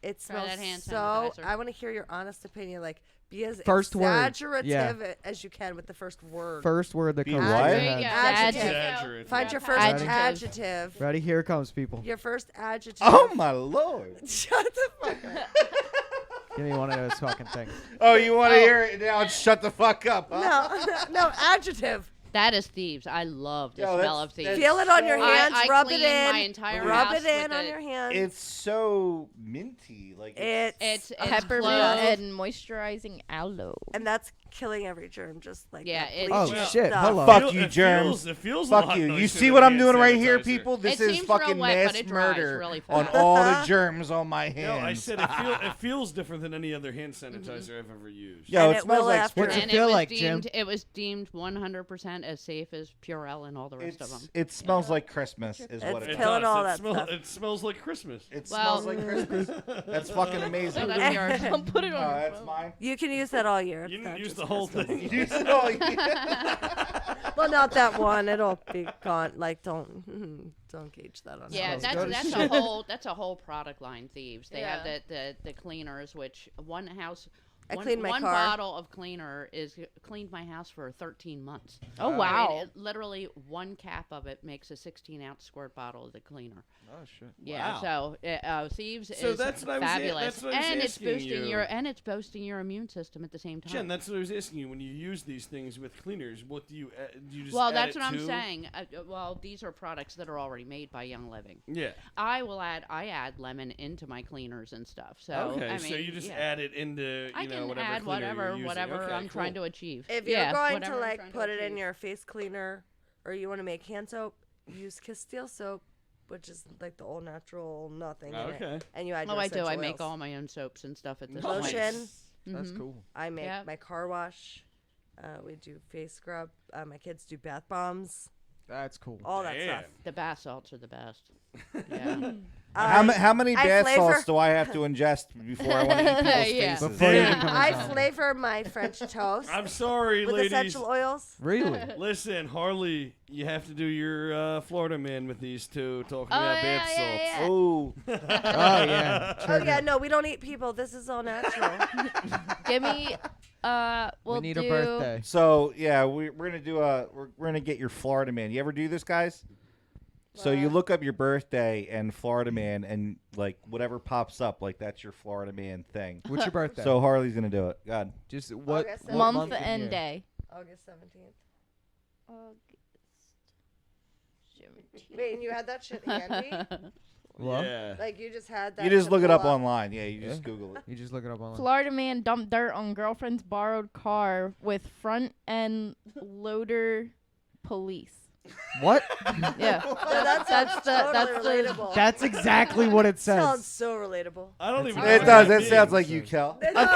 It Try smells that hand so. sanitizer. I want to hear your honest opinion. Like, be as First word. exaggerative as you can with the first word. First word that Be comes what? to your There you head. go. Adjective. Exaggerate. Find your first Adjective. adjective. Ready? Here it comes, people. Your first adjective. Oh my lord! Shut the fuck up. Give me one of those fucking things. Oh, you want to hear it now? Shut the fuck up. Huh? No, adjective. That is thieves. I love the Yo, smell that's- of thieves. that's- Feel it on your I- hands. I rub it clean in. my entire Rub house it in with on it. your hands. It's so minty. Like It's Peppermint clove. and moisturizing aloe. and that's killing every germ, just like Yeah, that it- Oh bleaching shit! stuff. Hello. Fuck Feel- you, it germs. Feels, it feels a Fuck lot you. You nicer see than what I'm hand doing right here, sanitizer. people? This It is seems real fucking wet, but mass it dries murder really on fast. all the germs on my hands. No, I said it feels different than any other hand sanitizer I've ever used. Yo, And it it smells will like after. What's it And feel was like, deemed, Jim? It was deemed 100% as safe as Purell and all the rest of them. it smells like Christmas, is what It's it killing does. all It that smells- stuff. It smells like Christmas. It Well- smells like Christmas. That's fucking amazing. So that's yours. Don't put it Oh, on. your that's phone. mine. You can use that all year. You It's didn't not use just the whole Christmas. thing. Use it all year. Well, not that one. It'll be gone. Like, don't gauge that on. Yeah, Halloween. that's a whole product line. Thieves. They have the cleaners, which one house. I One, cleaned my one car. bottle of cleaner is cleaned my house for 13 months. Oh I mean, wow. literally one cap of it makes a 16-ounce squirt bottle of the cleaner. Oh shit. Yeah, Wow. so Thieves So is that's what I was fabulous, that's what I was and it's asking boosting you. boosting your immune system at the same time. Jen, that's what I was asking you. When you use these things with cleaners, what do you do? You just well, add that's it what I'm to? saying. Well, these are products that are already made by Young Living. Yeah. I add lemon into my cleaners and stuff. So Okay. I mean, so you just yeah. add it into I know can whatever add cleaner you're using. whatever Okay, I'm trying cool. to achieve. If you're Yeah, going whatever to I'm like trying put it in achieve. your face cleaner, or you want to make hand soap, use Castile soap, which is like the all natural nothing in Okay. it, and you add. Oh, your I do. I essential make oils. all my own soaps and stuff at this Lotion. point. That's Mhm. cool. I make Yep. my car wash. We do face scrub. My kids do bath bombs. That's cool. All that Damn. stuff. The bath salts are the best. Yeah. How many I bath flavor- salts do I have to ingest before I want to eat people's Yeah. faces? Before you Yeah. become a I zombie. flavor my French toast I'm sorry, with ladies. essential oils. Really? Listen, Harley, you have to do your Florida man with these two talking Oh, about yeah, bath yeah, salts. yeah. Oh, Oh yeah. Oh Trigger. yeah, no, we don't eat people. This is all natural. Give me. We'll we need do. a birthday. so yeah, we're gonna do we're gonna get your Florida man. You ever do this, guys? So you look up your birthday and Florida man, and like whatever pops up, like that's your Florida man thing. What's your birthday? So Harley's gonna do it. God, just what, August what Month and and year? day. August 17th. August 17th. Wait, and you had that shit handy? What? Yeah. Like you just had that. you just to look it pull up online. Yeah, you just Yeah. Google it. You just look it up online. Florida man dumped dirt on girlfriend's borrowed car with front end loader police. What? Yeah. That's totally the relatable. That's exactly what it sounds says. so relatable. I don't even. know It what does. that It sounds means. like you, Kel. It Hold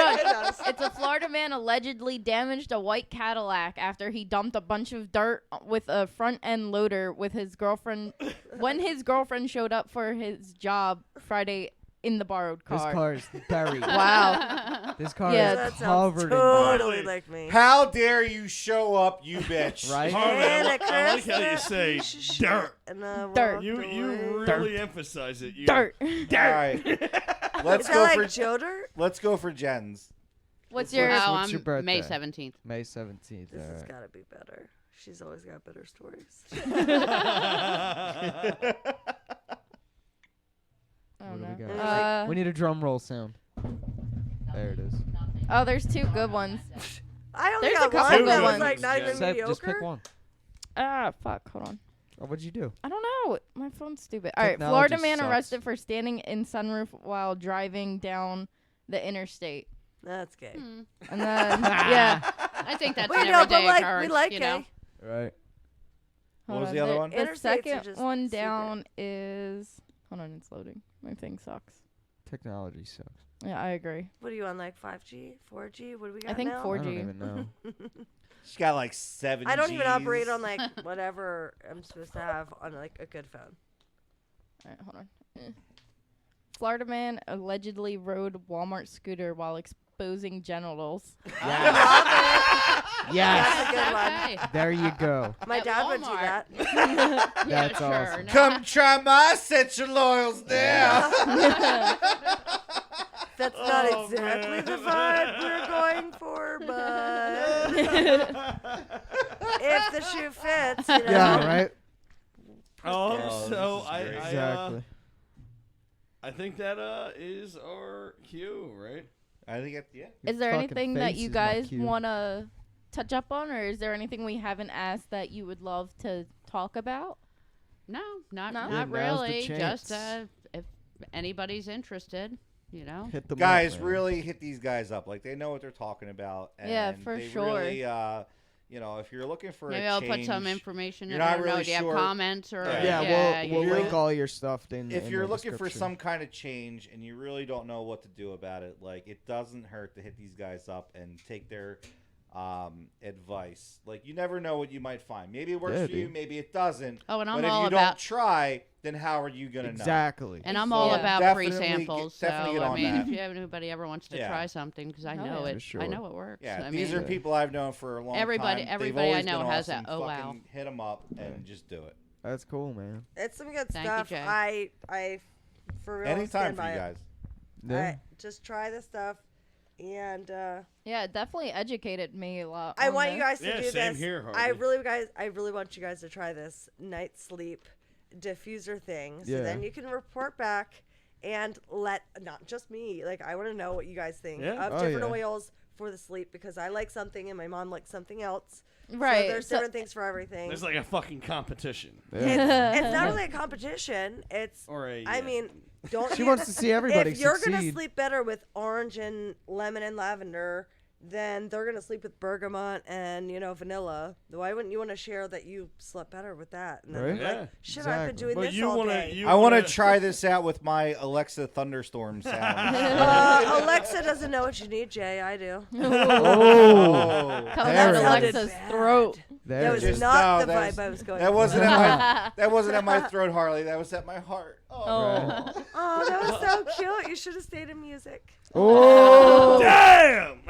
on. It does. It's a Florida man allegedly damaged a white Cadillac after he dumped a bunch of dirt with a front end loader with his girlfriend when his girlfriend showed up for his job Friday in the borrowed This car. car is buried. Wow. This car Yeah. is That sounds covered in totally dirt. like me. How dare you show up, you bitch? Right? Harley, And I at like how you Christmas, say sh- dirt. And I Dirt. walked You away. really emphasize it. You, Dirt. All right. Let's Is go that for like Joe Dirt? let's go for Jen's. What's your Oh, What's I'm your birthday? May 17th. May 17th. This has alright. got to be better. She's always got better stories. I What don't do we know. got? We need a drum roll sound. There it is. Oh, there's two good ones. I only There's a got couple one good that was ones. like not Yeah. even mediocre. Just pick one. Ah, fuck. Hold on. Oh, what'd you do? I don't know. My phone's stupid. All right. Technology Florida man sucks. arrested for standing in sunroof while driving down the interstate. That's gay. And then, yeah. I think that's We an know, but everyday like occurrence. we like you know? gay. Right. What Hold was on, the other one? The Interstates are second just one stupid. down is. Hold on, it's loading. My thing sucks. Technology sucks. Yeah, I agree. What are you on, like 5G, 4G? What do we got I think now? 4G. I don't even know. She's got like 7. I don't even Gs. operate on like whatever I'm supposed to have on like a good phone. All right, hold on. Florida man allegedly rode Walmart scooter while exposing genitals. Yes. That's a good one. Okay. There you go. My At dad would do Walmart. that. That's sure. awesome. No, Come try my essential oils now. That's not Oh, exactly man. the vibe we're going for, but if the shoe fits, you know. Yeah, right? Oh, So this is great. Exactly. I think that is our cue, right? I think yeah. Is there Fucking anything that face you is my guys cue. want to touch up on, or is there anything we haven't asked that you would love to talk about? No, not No? not Yeah, now's the really. Just chance. if anybody's interested, you know. Hit the Guys, really hit these guys up. Like, they know what they're talking about. And Yeah, for they sure. Really, you know, if you're looking for Maybe a I'll change, put some information you're in. I not don't know. really Do you have sure. comments or? Yeah. We'll you're- link all your stuff in. if in you're the looking for description. some kind of change and you really don't know what to do about it, like, it doesn't hurt to hit these guys up and take their advice. Like, you never know what you might find. Maybe it works Yeah, for you, dude. maybe it doesn't. Oh, and I'm but if all you about. don't try, then how are you gonna know? Exactly. And I'm So all Yeah. about free definitely samples. definitely get So I on mean, that. if anybody ever wants to Yeah. try something, because I Oh, know yeah. it, For sure. I know it works. Yeah, I these mean, are people I've known for a long Everybody- time. They've everybody I always know been has awesome. that, "Oh, wow." Fucking hit them up and just do it. That's cool, man. It's some good Thank you, stuff. Jay. I for real Anytime stand for by you it. guys. Yeah. Just try the stuff, and Yeah, it definitely educated me a lot. I on want you this. guys to Yeah, do same this. here, I Harley. really want you guys to try this night sleep diffuser thing. So Yeah. then you can report back and let not just me. Like, I want to know what you guys think Yeah. of Oh, different yeah. oils for the sleep, because I like something and my mom likes something else. Right. So there's so- different things for everything. There's like a fucking competition. It's not really a competition. It's Or a. I mean, don't She you- wants to see everybody if you're gonna succeed. sleep better with orange and lemon and lavender, then they're gonna sleep with bergamot and vanilla. Why wouldn't you want to share that you slept better with that? And then Right? they're like, Yeah. shit, I've been Exactly. doing But this you all wanna. day. You I want to wanna- try this out with my Alexa thunderstorm sound. Alexa doesn't know what you need, Jay. I do. Oh, Coming there out it of is. Alexa's Bad. throat. There That it was is. Just- not no, the that vibe was- I was going. That for. wasn't at my. That wasn't at my throat, Harley. That was at my heart. Oh. Oh. Oh, that was so cute. You should have stayed in music. Oh. Damn!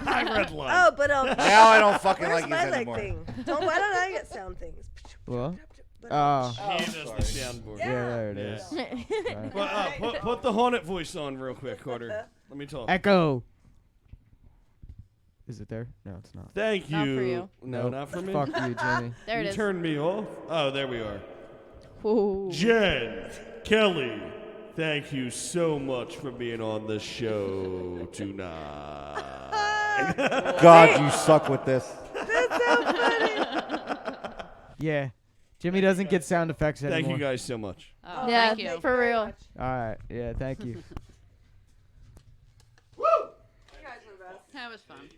I read line. Oh, but Now I don't fucking where's like my this leg anymore. thing? Why don't I get sound things? What? But- Oh. He does the sorry. soundboard. Yeah, there it Yeah. is. Right. Well, put the haunted voice on real quick, Carter. Let me talk. Echo. Is it there? No, it's not. Thank you. Not for you. No, Nope. not for me. Fuck you, Jimmy. There it You is. turned me off. Oh, there we are. Ooh. Jen Kelly, thank you so much for being on the show tonight. God, you suck with this. Yeah. Jimmy doesn't get sound effects anymore. Thank you guys so much. Oh, Yeah, thank you. for real. All right. Yeah, thank you. You guys are the best. That was fun.